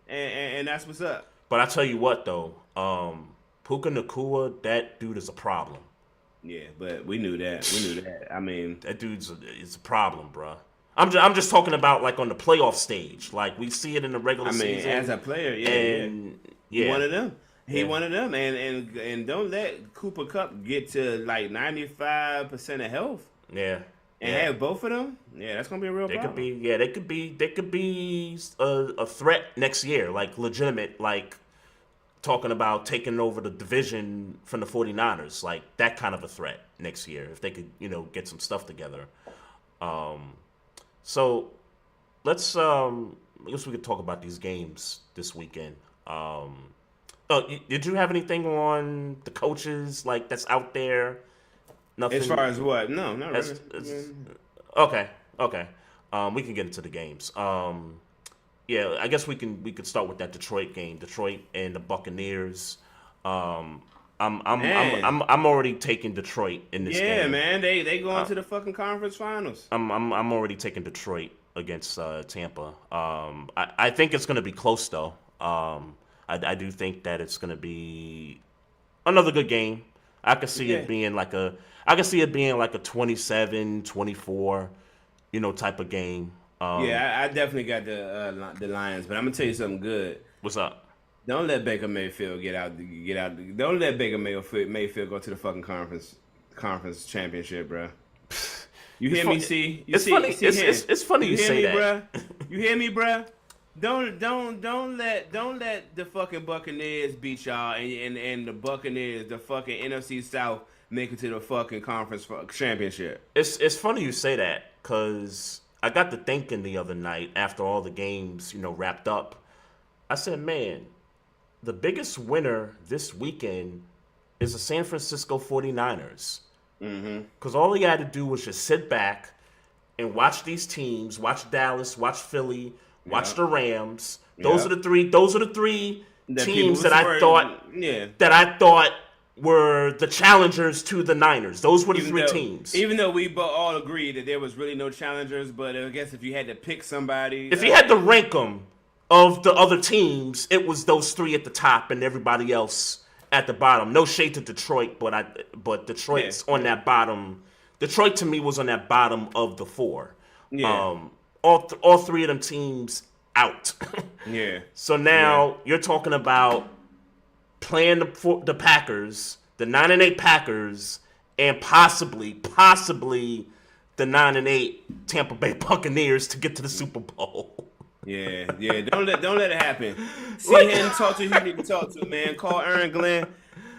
that's what's up. But I tell you what though, Puka Nacua, that dude is a problem. Yeah, but we knew that. I mean, that dude's is a problem, bro. I'm just talking about like on the playoff stage. Like we see it in the regular season. As a player, yeah. One of them. He one of them, and don't let Cooper Kupp get to like 95% of health. Yeah. And have both of them. Yeah, that's gonna be a real problem. They could be a threat next year, like legitimate, like talking about taking over the division from the 49ers, like that kind of a threat next year if they could, get some stuff together. So let's I guess we could talk about these games this weekend. Did you have anything on the coaches like that's out there? Nothing. As far as what? No, not really. Okay. We can get into the games. Yeah, I guess we could start with that Detroit game. Detroit and the Buccaneers. I'm already taking Detroit in this game. Yeah, man, they going to the fucking conference finals. I'm already taking Detroit against Tampa. I think it's going to be close though. I do think that it's going to be another good game. I could see it being like a 27-24, type of game. I definitely got the Lions, but I'm gonna tell you something good. What's up? Don't let Baker Mayfield get out. Don't let Baker Mayfield go to the fucking conference championship, bro. You hear me? See, it's funny. It's funny you say that, bruh? You hear me, bruh? Don't let the fucking Buccaneers beat y'all and the Buccaneers, the fucking NFC South, make it to the fucking conference championship. It's funny you say that because I got to thinking the other night after all the games, wrapped up. I said, man, the biggest winner this weekend is the San Francisco 49ers. Because all he had to do was just sit back and watch these teams, watch Dallas, watch Philly, watch the Rams. Those are the three teams that I thought were the challengers to the Niners. Those were the three teams. Even though we all agreed that there was really no challengers, but I guess if you had to pick somebody, if you had to rank them of the other teams, it was those three at the top and everybody else at the bottom. No shade to Detroit, but Detroit's on that bottom. Detroit to me was on that bottom of the four. Yeah. All three of them teams out. Yeah. So now you're talking about playing the Packers, the 9-8 Packers, and possibly the 9-8 Tampa Bay Buccaneers to get to the Super Bowl. Yeah. Don't let it happen. See him, talk to who you need to talk to, man. Call Aaron Glenn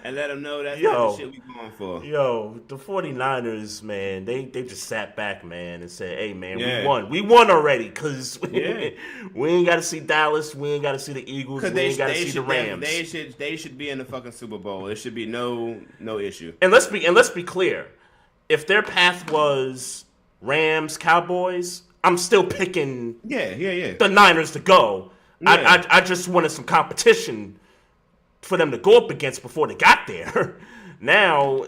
and let him know that's not the shit we going for. Yo, the 49ers, man, they just sat back, man, and said, hey, man, we won already because we ain't got to see Dallas, we ain't got to see the Eagles, we ain't got to see the Rams. They should be in the fucking Super Bowl. There should be no issue. And let's be clear. If their path was Rams, Cowboys, I'm still picking the Niners to go. Yeah. I just wanted some competition for them to go up against before they got there. Now,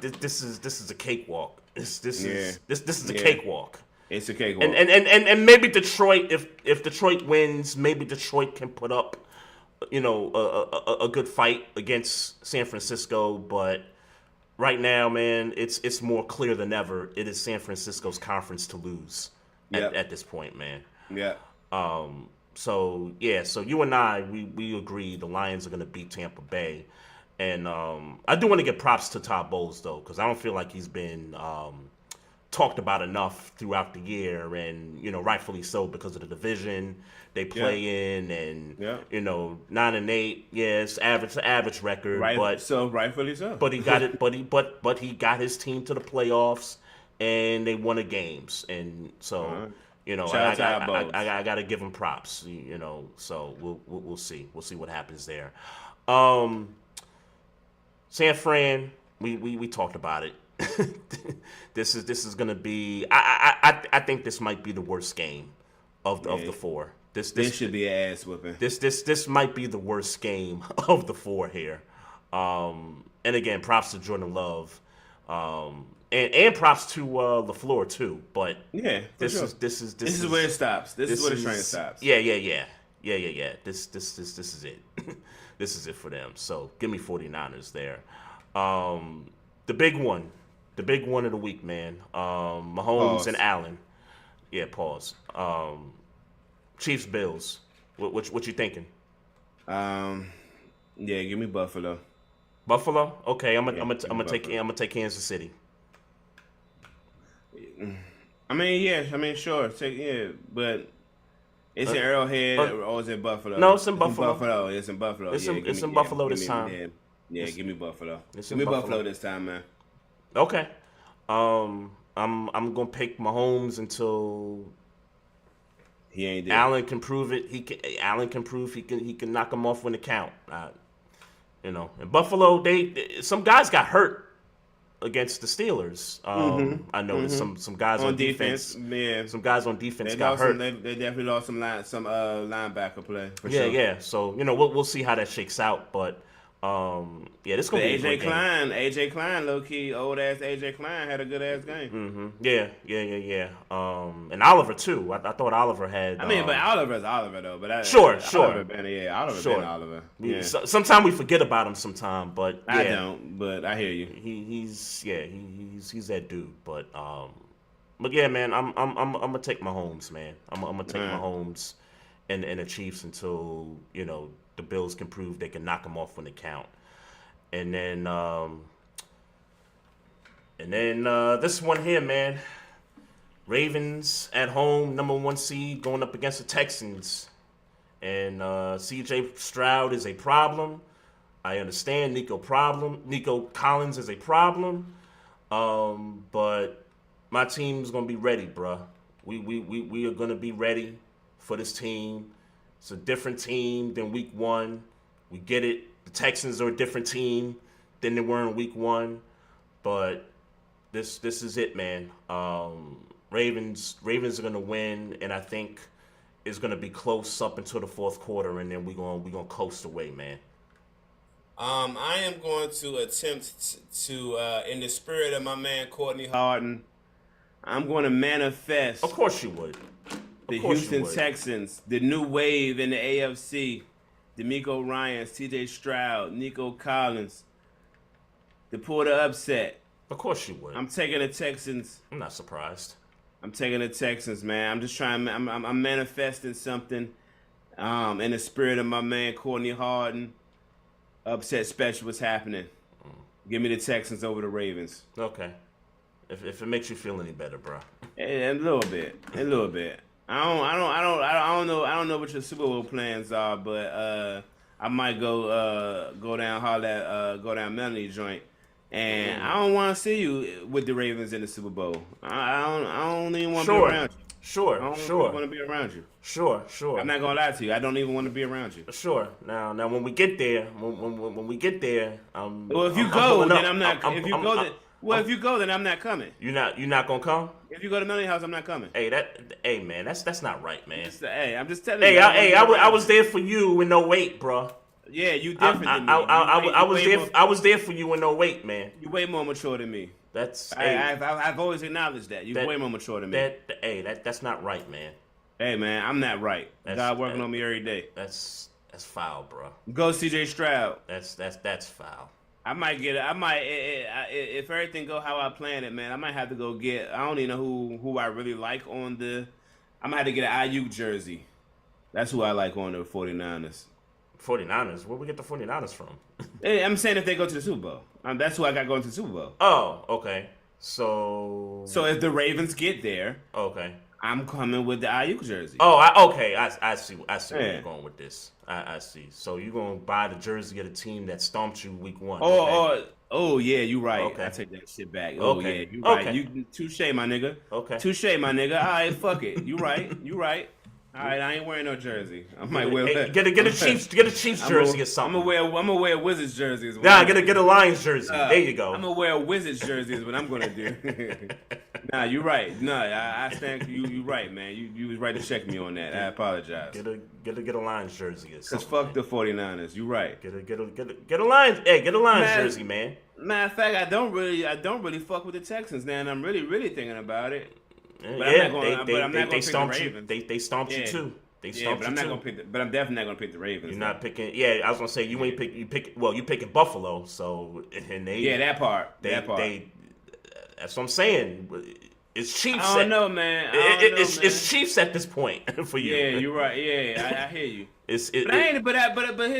this is a cakewalk. This is a cakewalk. It's a cakewalk. And maybe Detroit, if Detroit wins, maybe Detroit can put up, a good fight against San Francisco. But right now, man, it's more clear than ever. It is San Francisco's conference to lose at this point, man. Yeah. So you and I, we agree the Lions are going to beat Tampa Bay. And I do want to give props to Todd Bowles, though, because I don't feel like he's been talked about enough throughout the year. And, rightfully so because of the division they play in. And, 9-8, it's average record. Right, but, so rightfully so. But he got it. but he got his team to the playoffs, and they won the games. And so... I got to give him props. So we'll see. We'll see what happens there. San Fran, we talked about it. This is gonna be. I think this might be the worst game of the four. This should be an ass whooping. This might be the worst game of the four here. And again, props to Jordan Love, and props to LaFleur too. But yeah, this is where it stops. This is where the train stops. Yeah. This is it. This is it for them. So give me 49ers there. The big one of the week, man. Mahomes Pause. and Allen. Yeah, pause. Chiefs Bills. What you thinking? Yeah, give me Buffalo. Buffalo? Okay, I'm gonna take Kansas City. I mean, sure, but it's in Arrowhead or is it Buffalo? No, it's in Buffalo. It's in Buffalo. It's in Buffalo this time. Give me Buffalo. Give me Buffalo this time, man. Okay. I'm gonna pick Mahomes until he ain't there. Allen can prove it. Allen can prove he can knock him off when it count. In Buffalo, some guys got hurt against the Steelers. I noticed some guys on defense. Yeah, some guys on defense got hurt. They definitely lost some linebacker play. For sure. Yeah. So we'll see how that shakes out, but. This gonna be AJ Klein, low key, old ass AJ Klein had a good ass game. Yeah. And Oliver too. I thought Oliver had. But Oliver's Oliver though. But sure. Oliver been Oliver. Yeah. Sometimes we forget about him. Sometimes, but yeah. I don't. But I hear you. He's that dude. But yeah, man. I'm gonna take Mahomes, man. I'm gonna take Mahomes and the Chiefs until the Bills can prove they can knock them off when they count. And then this one here, man. Ravens at home, number 1 seed, going up against the Texans. And C.J. Stroud is a problem. I understand Nico Collins is a problem. But my team's going to be ready, bruh. We are going to be ready for this team. It's a different team than week 1. We get it. The Texans are a different team than they were in week 1. But this is it, man. Ravens are going to win, and I think it's going to be close up until the fourth quarter, and then we're gonna coast away, man. I am going to attempt to, in the spirit of my man Courtney Harden, I'm going to manifest. Of course you would. The Houston Texans, the new wave in the AFC, D'Amico Ryans, T.J. Stroud, Nico Collins, to pull the upset. Of course you would. I'm taking the Texans. I'm not surprised. I'm taking the Texans, man. I'm just trying. I'm manifesting something in the spirit of my man Courtney Harden. Upset special was happening. Give me the Texans over the Ravens. Okay. If it makes you feel any better, bro. A little bit. I don't know what your Super Bowl plans are, but I might go down Melanie joint, and I don't want to see you with the Ravens in the Super Bowl. I don't even want to be around you. Sure. I don't want to be around you. Sure. I'm not gonna lie to you. I don't even want to be around you. Sure. Now when we get there, when we get there, well, if you go, then I'm not. If you go, then I'm not coming. You're not gonna come? If you go to Melanie house, I'm not coming. Hey, man, that's not right, man. I'm just telling you. I was there for you in 08, bro. Yeah, you different than me. I was there for you in 08, man. You way more mature than me. I've always acknowledged that. You're way more mature than me. That's not right, man. Hey, man, I'm not right. God working on me every day. That's foul, bro. Go C.J. Stroud. That's foul. If everything go how I planned it, man, I might have to go get, I don't even know who I really like I might have to get an IU jersey. That's who I like on the 49ers. 49ers? Where we get the 49ers from? Hey, I'm saying if they go to the Super Bowl. That's who I got going to the Super Bowl. Oh, okay. So if the Ravens get there, okay, I'm coming with the IU jersey. Oh, okay. I see where you're going with this. I see. So you're going to buy the jersey of the team that stomped you week 1. Oh, yeah, you right. Okay. I take that shit back. Oh, okay. Yeah, you right. Okay. You touche, my nigga. Okay. Touche, my nigga. All right, fuck it. You right. All right, I ain't wearing no jersey. I might wear get a Chiefs jersey or something. I'm gonna wear a Wizards jersey. Nah, get a Lions jersey. There you go. I'm gonna wear a Wizards jersey is what I'm gonna do. Nah, you're right. Nah, I stand. You right, man. You was right to check me on that. I apologize. Get a Lions jersey or something. Cause fuck the 49ers. You right. Get a Lions. Hey, get a Lions jersey, man. Matter of fact, I don't really fuck with the Texans now, and I'm really thinking about it. They stomped you. They stomped you too. They stomped but I'm you not too. gonna pick. But I'm definitely not gonna pick the Ravens. You're not picking. Yeah, I was gonna say you ain't pick. You picking Buffalo. So and they. Yeah, that part. That's what I'm saying. It's Chiefs. I don't know, man. It's Chiefs at this point for you. Yeah, you're right. Yeah, I hear you. But here's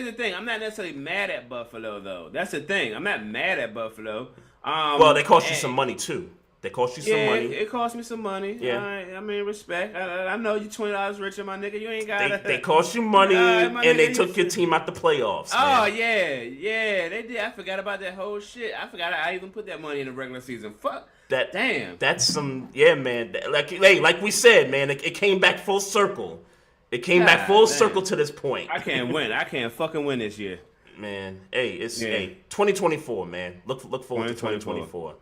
the thing. I'm not necessarily mad at Buffalo though. That's the thing. I'm not mad at Buffalo. Well, they cost you some money too. They cost you some money. It cost me some money. Yeah. I mean, respect. I know you $20 richer, my nigga. You ain't got. They cost you money, and they took your team out the playoffs. Oh man. yeah, they did. I forgot about that whole shit. I forgot I even put that money in the regular season. Fuck. Damn. That's some man. Like we said, man. It came back full circle. It came back full circle to this point. I can't win. I can't fucking win this year. Man, it's 2024, man. Look forward to 2024.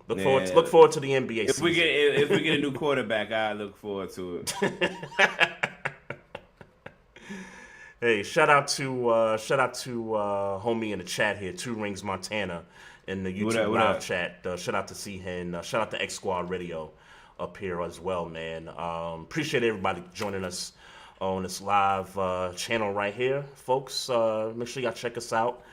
Look forward to the NBA season. If we get a new quarterback, I look forward to it. Hey, shout out to homie in the chat here, 2 Rings Montana, in the YouTube live chat. Shout out to Hen. Shout out to X Squad Radio up here as well, man. Appreciate everybody joining us on this live channel right here, folks. Make sure y'all check us out.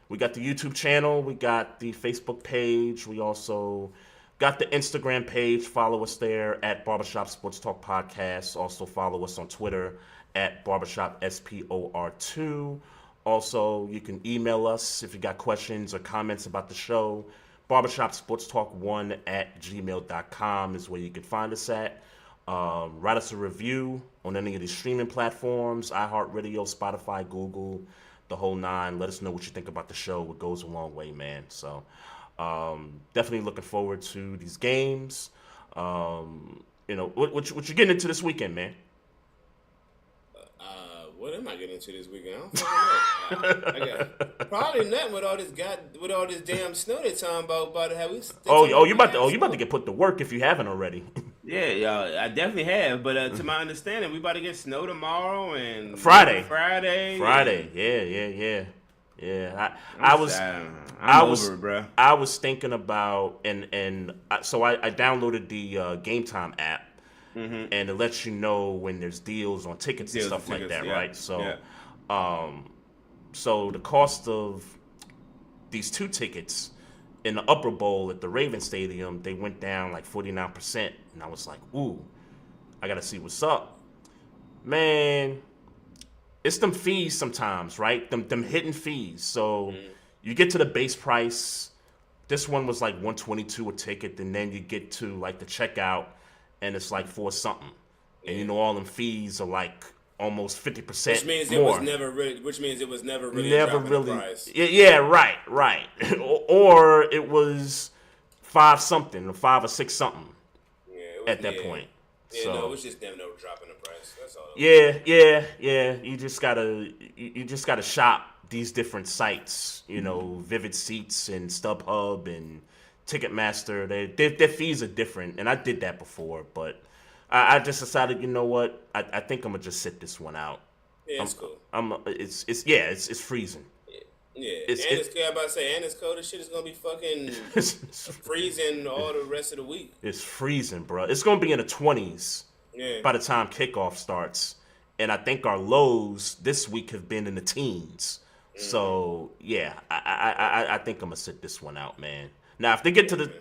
We got the YouTube channel. We got the Facebook page. We also got the Instagram page. Follow us there at Barbershop Sports Talk Podcast. Also follow us on Twitter at Barbershop SPOR2. Also, you can email us if you got questions or comments about the show. barbershopsportstalk1@gmail.com is where you can find us at. Write us a review on any of these streaming platforms, iHeartRadio, Spotify, Google, the whole 9. Let us know what you think about the show. It goes a long way, man. So definitely looking forward to these games. What you getting into this weekend, man? What am I getting into this weekend? I don't fucking know. I got probably nothing with all this damn snow they're talking about how we. You about to get put to work if you haven't already. Yeah, y'all, I definitely have. But to my understanding, we about to get snow tomorrow and Friday. Yeah. I was over it, bro. I was thinking about so I downloaded the Game Time app. Mm-hmm. And it lets you know when there's deals on tickets and stuff like that, right? So, so the cost of these 2 tickets in the Upper Bowl at the Raven Stadium, they went down like 49%, and I was like, "Ooh, I gotta see what's up, man." It's them fees sometimes, right? Them hidden fees. So you get to the base price. This one was like $122 a ticket, and then you get to like the checkout. And it's like $4 something, and all them fees are like almost 50% which means more. Which means it was never really the price. Yeah, right. or it was $5 something or $5 or $6 something at that point. Yeah, so, no, it was just never dropping the price. That's all. Yeah. You just gotta shop these different sites. Vivid Seats and StubHub and Ticketmaster, their fees are different, and I did that before, but I just decided, you know what? I think I'm gonna just sit this one out. Yeah, it's cool. It's freezing. Yeah, it's cold. This shit is gonna be fucking freezing all the rest of the week. It's freezing, bro. It's gonna be in the 20s by the time kickoff starts, and I think our lows this week have been in the teens. So yeah, I think I'm gonna sit this one out, man. Now, if they get to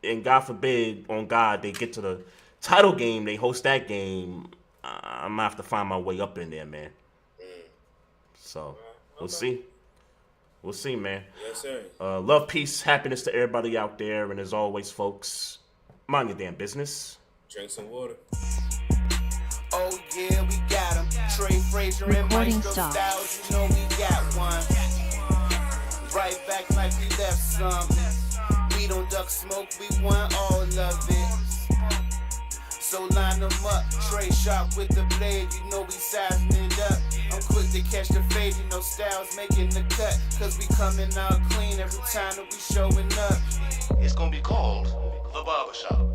and God forbid, on God, they get to the title game, they host that game, I'm going to have to find my way up in there, man. So, we'll see. We'll see, man. Yes, sir. Love, peace, happiness to everybody out there. And as always, folks, mind your damn business. Drink some water. Oh, yeah, we got him. Trey, Frazier, and Maestro Styles, you know we got one. Right back like we left something. We don't duck smoke, we want all of it. so line them up. Trey sharp with the blade, you know we sizing it up. I'm quick to catch the fade, you know Styles making the cut. Cause we coming out clean every time that we showing up. It's gonna be called the barbershop.